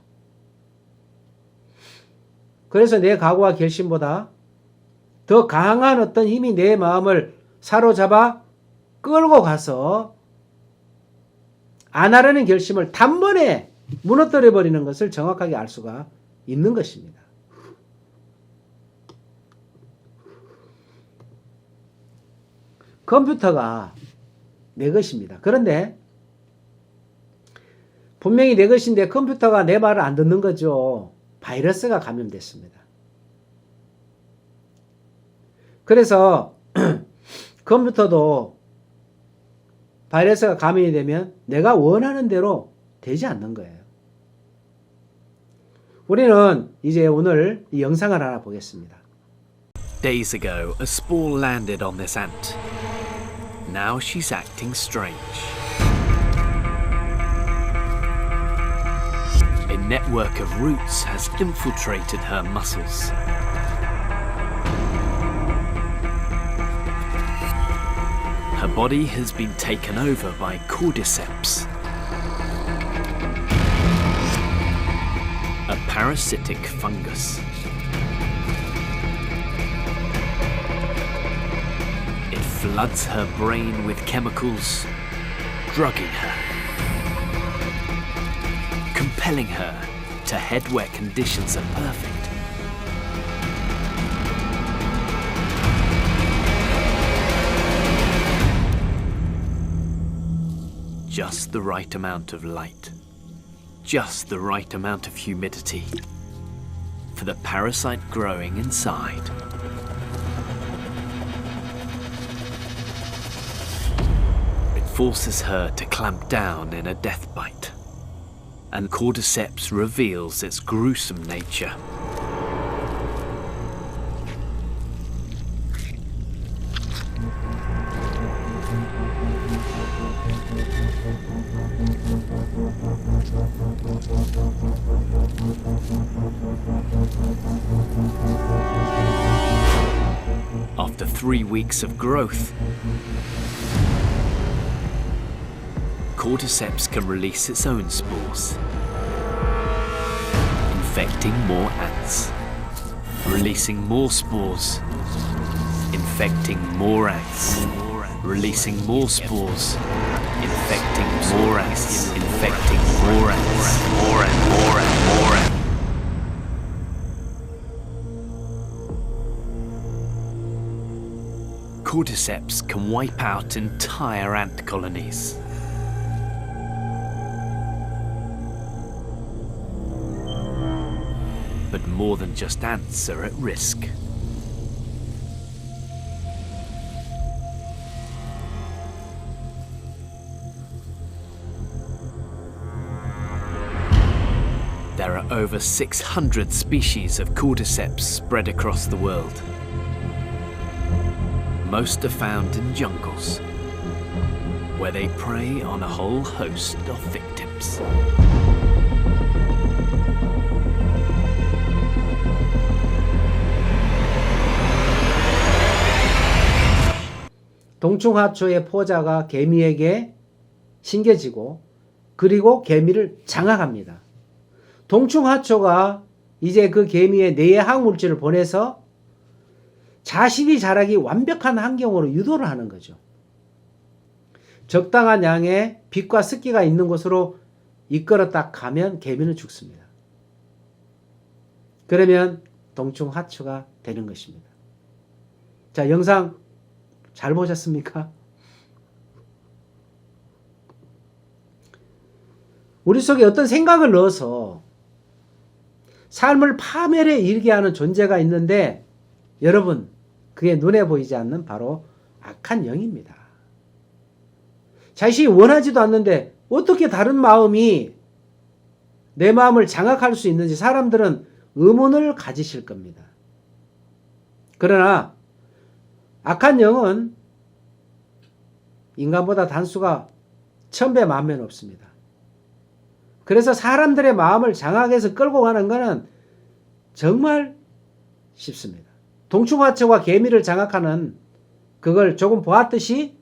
그래서 내 각오와 결심보다 더 강한 어떤 힘이 내 마음을 사로잡아 끌고 가서 안 하려는 결심을 단번에 무너뜨려 버리는 것을 정확하게 알 수가 있는 것입니다. 컴퓨터가 내 것입니다. 그런데 분명히 내 것인데 컴퓨터가 내 말을 안 듣는 거죠. 바이러스가 감염됐습니다. 그래서 컴퓨터도 바이러스가 감염이 되면 내가 원하는 대로 되지 않는 거예요. 우리는 이제 오늘 이 영상을 하나 보겠습니다. Days ago, a spore landed on this ant. Now she's acting strange. A network of roots has infiltrated her muscles. Her body has been taken over by cordyceps, a parasitic fungus. It floods her brain with chemicals, drugging her, compelling her to head where conditions are perfect. Just the right amount of light, just the right amount of humidity for the parasite growing inside. It forces her to clamp down in a death bite, and cordyceps reveals its gruesome nature. After 3 weeks of growth, cordyceps can release its own spores, infecting more ants, releasing more spores, infecting more ants, releasing more spores, infecting more ants, infecting more ants, more and more and more ants. Cordyceps can wipe out entire ant colonies. But more than just ants are at risk. There are over 600 species of cordyceps spread across the world. Most are found in jungles, where they prey on a whole host of victims. 동충하초의 포자가 개미에게 신겨지고 그리고 개미를 장악합니다. 동충하초가 이제 그 개미에 뇌에 항물질을 보내서 자신이 자라기 완벽한 환경으로 유도를 하는 거죠. 적당한 양의 빛과 습기가 있는 곳으로 이끌었다 가면 개미는 죽습니다. 그러면 동충하초가 되는 것입니다. 자, 영상 잘 보셨습니까? 우리 속에 어떤 생각을 넣어서 삶을 파멸에 이르게 하는 존재가 있는데 여러분, 그게 눈에 보이지 않는 바로 악한 영입니다. 자신이 원하지도 않는데 어떻게 다른 마음이 내 마음을 장악할 수 있는지 사람들은 의문을 가지실 겁니다. 그러나 악한 영은 인간보다 단수가 1000배 만배 높습니다. 그래서 사람들의 마음을 장악해서 끌고 가는 것은 정말 쉽습니다. 동충하초가 개미를 장악하는 그걸 조금 보았듯이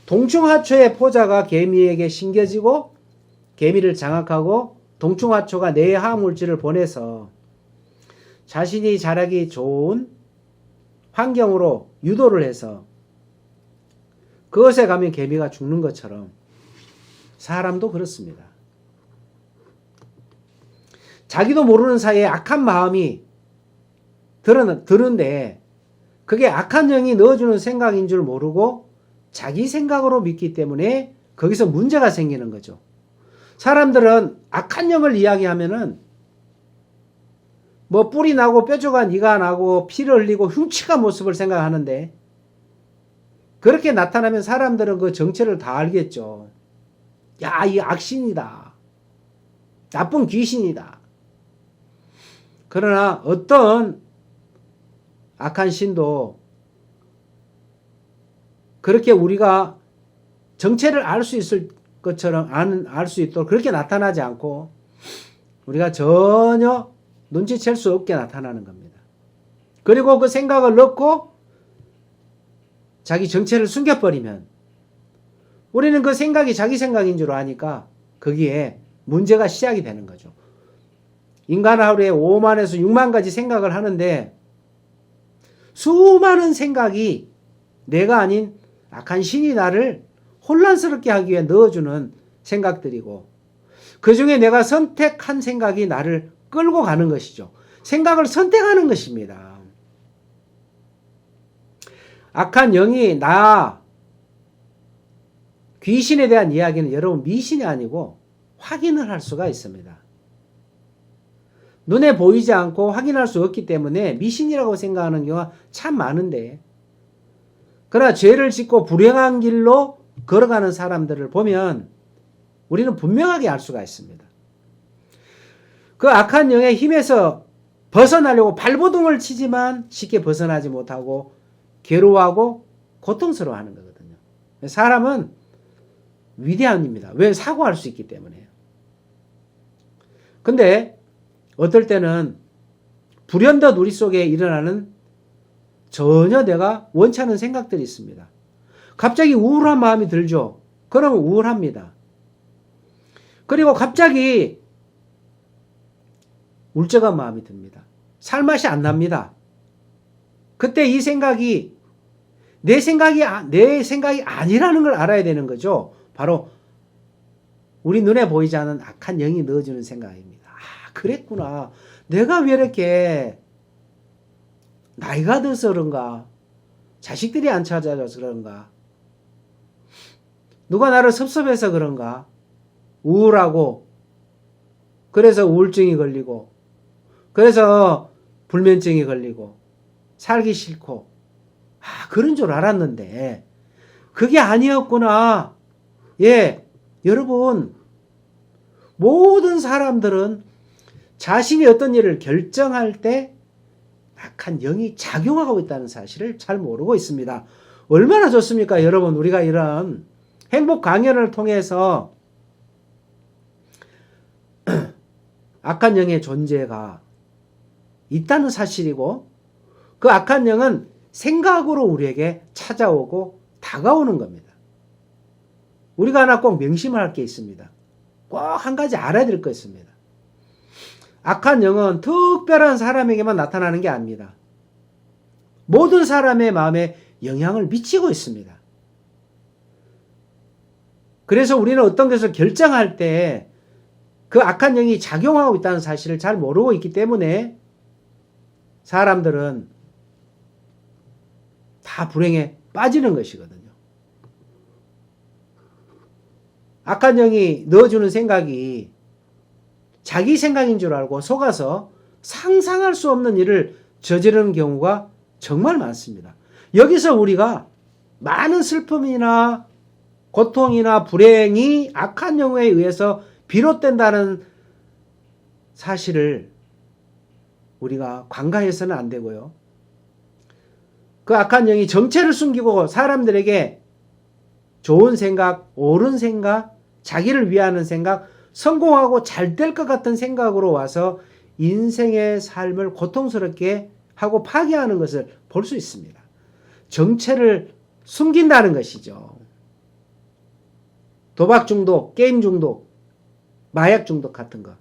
동충하초의 포자가 개미에게 심겨지고 개미를 장악하고 동충하초가 뇌에 화학물질을 보내서 자신이 자라기 좋은 환경으로 유도를 해서 그것에 가면 개미가 죽는 것처럼 사람도 그렇습니다. 자기도 모르는 사이에 악한 마음이 드는데 그게 악한 영이 넣어주는 생각인 줄 모르고 자기 생각으로 믿기 때문에 거기서 문제가 생기는 거죠. 사람들은 악한 영을 이야기하면은 뭐 뿔이 나고 뾰족한 이가 나고 피를 흘리고 흉측한 모습을 생각하는데 그렇게 나타나면 사람들은 그 정체를 다 알겠죠. 야, 이 악신이다. 나쁜 귀신이다. 그러나 어떤 악한 신도 그렇게 우리가 정체를 알 수 있을 것처럼 알 수 있도록 그렇게 나타나지 않고 우리가 전혀 눈치챌 수 없게 나타나는 겁니다. 그리고 그 생각을 넣고 자기 정체를 숨겨버리면 우리는 그 생각이 자기 생각인 줄 아니까 거기에 문제가 시작이 되는 거죠. 인간 하루에 5만에서 6만 가지 생각을 하는데 수많은 생각이 내가 아닌 악한 신이 나를 혼란스럽게 하기 위해 넣어주는 생각들이고 그 중에 내가 선택한 생각이 나를 끌고 가는 것이죠. 생각을 선택하는 것입니다. 악한 영이 나 귀신에 대한 이야기는 여러분 미신이 아니고 확인을 할 수가 있습니다. 눈에 보이지 않고 확인할 수 없기 때문에 미신이라고 생각하는 경우가 참 많은데 그러나 죄를 짓고 불행한 길로 걸어가는 사람들을 보면 우리는 분명하게 알 수가 있습니다. 그 악한 영의 힘에서 벗어나려고 발버둥을 치지만 쉽게 벗어나지 못하고 괴로워하고 고통스러워하는 거거든요. 사람은 위대합니다. 왜? 사고할 수 있기 때문에요. 근데 어떨 때는 불현듯 우리 속에 일어나는 전혀 내가 원치 않은 생각들이 있습니다. 갑자기 우울한 마음이 들죠. 그러면 우울합니다. 그리고 갑자기 울적한 마음이 듭니다. 살맛이 안 납니다. 그때 이 생각이 내 생각이 아니라는 걸 알아야 되는 거죠. 바로 우리 눈에 보이지 않는 악한 영이 넣어주는 생각입니다. 아, 그랬구나. 내가 왜 이렇게 나이가 들어서 그런가? 자식들이 안 찾아줘서 그런가? 누가 나를 섭섭해서 그런가? 우울하고 그래서 우울증이 걸리고 그래서 불면증이 걸리고 살기 싫고 그런 줄 알았는데 그게 아니었구나. 예, 여러분 모든 사람들은 자신이 어떤 일을 결정할 때 악한 영이 작용하고 있다는 사실을 잘 모르고 있습니다. 얼마나 좋습니까? 여러분 우리가 이런 행복 강연을 통해서 악한 영의 존재가 있다는 사실이고 그 악한 영은 생각으로 우리에게 찾아오고 다가오는 겁니다. 우리가 하나 꼭 명심할 게 있습니다. 꼭 한 가지 알아야 될 거 있습니다. 악한 영은 특별한 사람에게만 나타나는 게 아닙니다. 모든 사람의 마음에 영향을 미치고 있습니다. 그래서 우리는 어떤 것을 결정할 때 그 악한 영이 작용하고 있다는 사실을 잘 모르고 있기 때문에 사람들은 다 불행에 빠지는 것이거든요. 악한 영이 넣어주는 생각이 자기 생각인 줄 알고 속아서 상상할 수 없는 일을 저지르는 경우가 정말 많습니다. 여기서 우리가 많은 슬픔이나 고통이나 불행이 악한 영에 의해서 비롯된다는 사실을 우리가 간과해서는 안 되고요. 그 악한 영이 정체를 숨기고 사람들에게 좋은 생각, 옳은 생각, 자기를 위하는 생각, 성공하고 잘 될 것 같은 생각으로 와서 인생의 삶을 고통스럽게 하고 파괴하는 것을 볼 수 있습니다. 정체를 숨긴다는 것이죠. 도박 중독, 게임 중독, 마약 중독 같은 거.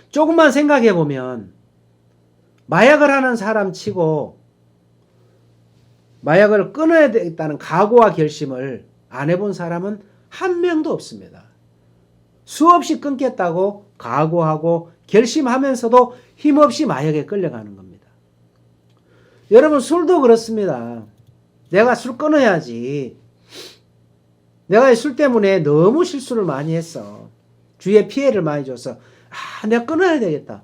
조금만 생각해 보면 마약을 하는 사람 치고 마약을 끊어야 되겠다는 각오와 결심을 안 해본 사람은 한 명도 없습니다. 수없이 끊겠다고 각오하고 결심하면서도 힘없이 마약에 끌려가는 겁니다. 여러분, 술도 그렇습니다. 내가 술 끊어야지. 내가 술 때문에 너무 실수를 많이 했어. 주위에 피해를 많이 줘서 내가 끊어야 되겠다.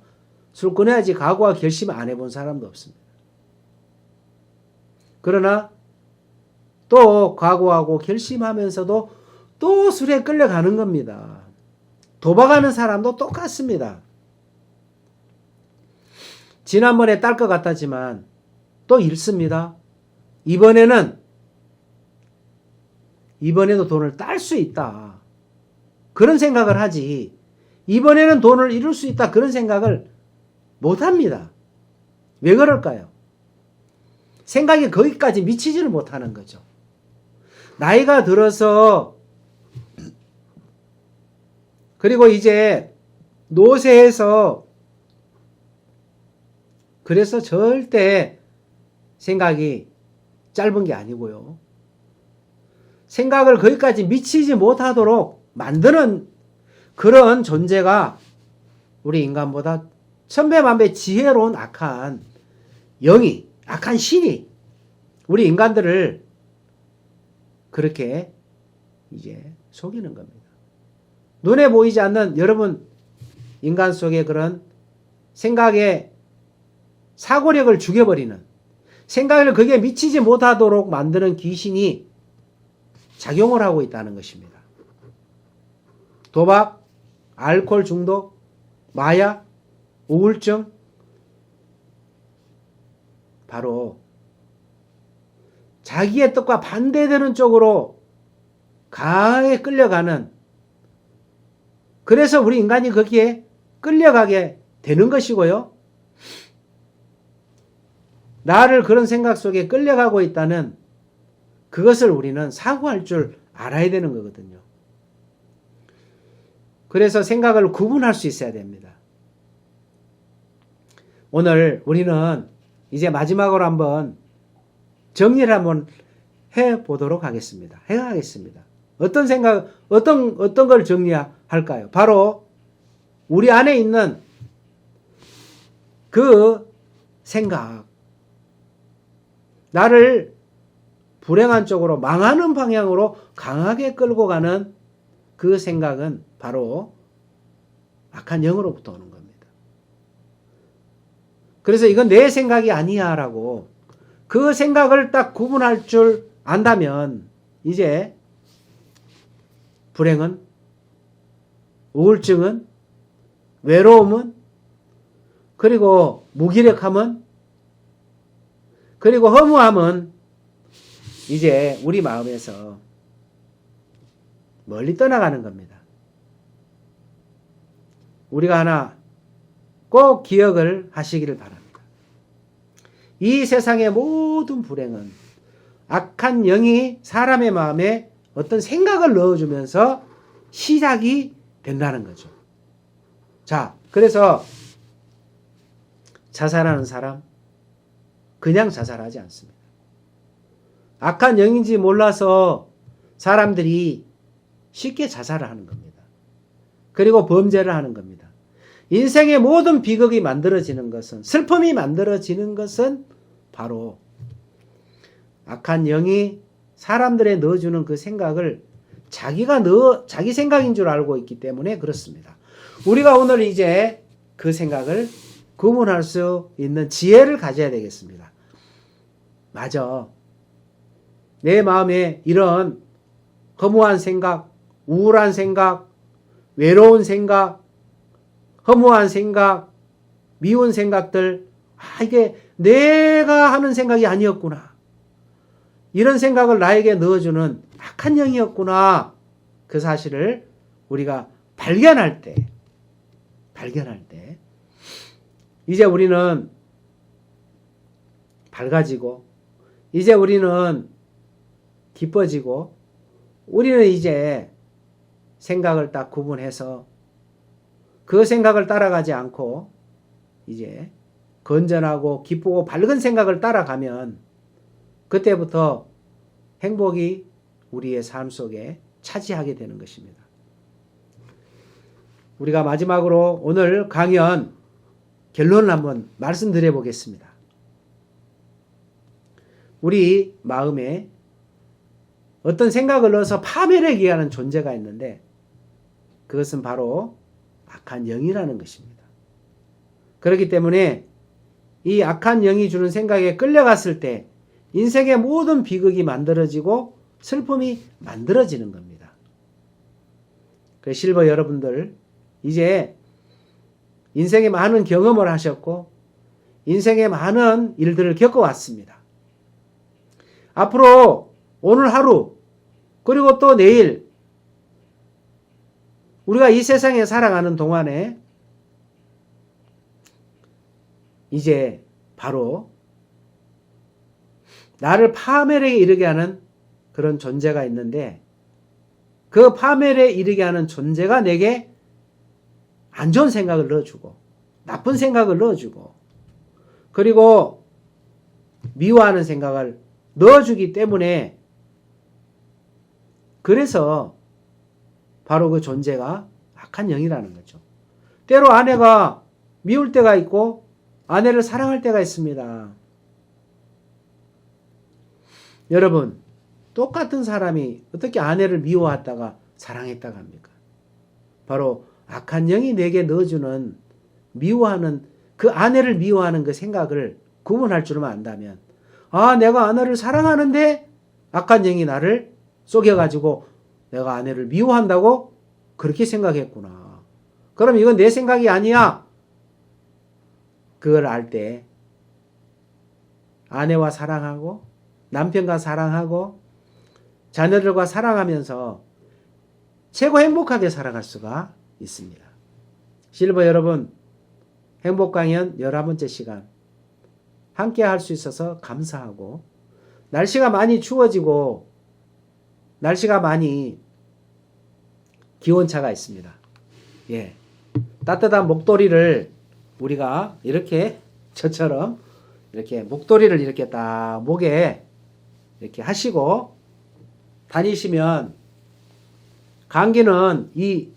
술 끊어야지 각오와 결심 안 해본 사람도 없습니다. 그러나 또 각오하고 결심하면서도 또 술에 끌려가는 겁니다. 도박하는 사람도 똑같습니다. 지난번에 딸 것 같았지만 또 잃습니다. 이번에도 돈을 딸 수 있다. 그런 생각을 하지. 이번에는 돈을 잃을 수 있다. 그런 생각을 못합니다. 왜 그럴까요? 생각이 거기까지 미치지를 못하는 거죠. 나이가 들어서 그리고 이제 노쇠해서 그래서 절대 생각이 짧은 게 아니고요. 생각을 거기까지 미치지 못하도록 만드는 그런 존재가 우리 인간보다 천배만배 지혜로운 악한 영이, 악한 신이 우리 인간들을 그렇게 이제 속이는 겁니다. 눈에 보이지 않는 여러분 인간 속에 그런 생각의 사고력을 죽여버리는, 생각을 거기에 미치지 못하도록 만드는 귀신이 작용을 하고 있다는 것입니다. 도박, 알코올 중독, 마약, 우울증, 바로 자기의 뜻과 반대되는 쪽으로 강하게 끌려가는, 그래서 우리 인간이 거기에 끌려가게 되는 것이고요. 나를 그런 생각 속에 끌려가고 있다는 그것을 우리는 사고할 줄 알아야 되는 거거든요. 그래서 생각을 구분할 수 있어야 됩니다. 오늘 우리는 이제 마지막으로 한번 정리를 한번 해보도록 하겠습니다. 해가겠습니다. 어떤 생각, 어떤 걸 정리할까요? 바로 우리 안에 있는 그 생각, 나를 불행한 쪽으로, 망하는 방향으로 강하게 끌고 가는 그 생각은 바로 악한 영으로부터 오는 겁니다. 그래서 이건 내 생각이 아니야 라고 그 생각을 딱 구분할 줄 안다면 이제 불행은, 우울증은, 외로움은, 그리고 무기력함은, 그리고 허무함은 이제 우리 마음에서 멀리 떠나가는 겁니다. 우리가 하나 꼭 기억을 하시기를 바랍니다. 이 세상의 모든 불행은 악한 영이 사람의 마음에 어떤 생각을 넣어주면서 시작이 된다는 거죠. 자, 그래서 자살하는 사람 그냥 자살하지 않습니다. 악한 영인지 몰라서 사람들이 쉽게 자살을 하는 겁니다. 그리고 범죄를 하는 겁니다. 인생의 모든 비극이 만들어지는 것은, 슬픔이 만들어지는 것은 바로 악한 영이 사람들에 넣어주는 그 생각을 자기 생각인 줄 알고 있기 때문에 그렇습니다. 우리가 오늘 이제 그 생각을 구분할 수 있는 지혜를 가져야 되겠습니다. 맞아. 내 마음에 이런 허무한 생각, 우울한 생각, 외로운 생각, 허무한 생각, 미운 생각들, 이게 내가 하는 생각이 아니었구나. 이런 생각을 나에게 넣어주는 악한 영이었구나. 그 사실을 우리가 발견할 때, 이제 우리는 밝아지고, 이제 우리는 기뻐지고, 우리는 이제 생각을 딱 구분해서 그 생각을 따라가지 않고 이제 건전하고 기쁘고 밝은 생각을 따라가면 그때부터 행복이 우리의 삶 속에 차지하게 되는 것입니다. 우리가 마지막으로 오늘 강연 결론을 한번 말씀드려 보겠습니다. 우리 마음에 어떤 생각을 넣어서 파멸하게 하는 존재가 있는데 그것은 바로 악한 영이라는 것입니다. 그렇기 때문에 이 악한 영이 주는 생각에 끌려갔을 때 인생의 모든 비극이 만들어지고 슬픔이 만들어지는 겁니다. 그래서 실버 여러분들 이제 인생에 많은 경험을 하셨고 인생에 많은 일들을 겪어왔습니다. 앞으로 오늘 하루 그리고 또 내일 우리가 이 세상에 살아가는 동안에 이제 바로 나를 파멸에 이르게 하는 그런 존재가 있는데 그 파멸에 이르게 하는 존재가 내게 안 좋은 생각을 넣어주고 나쁜 생각을 넣어주고 그리고 미워하는 생각을 넣어주기 때문에 그래서 바로 그 존재가 악한 영이라는 거죠. 때로 아내가 미울 때가 있고 아내를 사랑할 때가 있습니다. 여러분, 똑같은 사람이 어떻게 아내를 미워했다가 사랑했다가 합니까? 바로 악한 영이 내게 넣어주는 미워하는 그 아내를 미워하는 그 생각을 구분할 줄만 안다면 내가 아내를 사랑하는데 악한 영이 나를 속여가지고 내가 아내를 미워한다고 그렇게 생각했구나. 그럼 이건 내 생각이 아니야. 그걸 알 때 아내와 사랑하고 남편과 사랑하고 자녀들과 사랑하면서 최고 행복하게 살아갈 수가 있습니다. 실버 여러분, 행복강연 11번째 시간 함께 할 수 있어서 감사하고 날씨가 많이 추워지고 날씨가 많이 기온차가 있습니다. 예. 따뜻한 목도리를 우리가 이렇게 저처럼 이렇게 목도리를 이렇게 딱 목에 이렇게 하시고 다니시면 감기는 이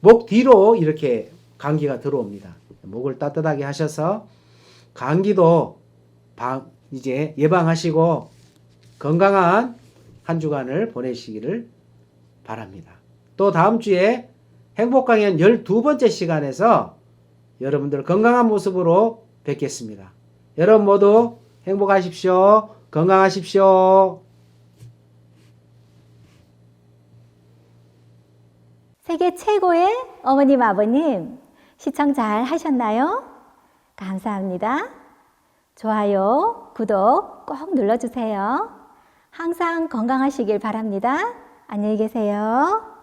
목 뒤로 이렇게 감기가 들어옵니다. 목을 따뜻하게 하셔서 감기도 이제 예방하시고 건강한 한 주간을 보내시기를 바랍니다. 또 다음 주에 행복강연 12번째 시간에서 여러분들 건강한 모습으로 뵙겠습니다. 여러분 모두 행복하십시오. 건강하십시오. 세계 최고의 어머님, 아버님, 시청 잘 하셨나요? 감사합니다. 좋아요, 구독 꼭 눌러주세요. 항상 건강하시길 바랍니다. 안녕히 계세요.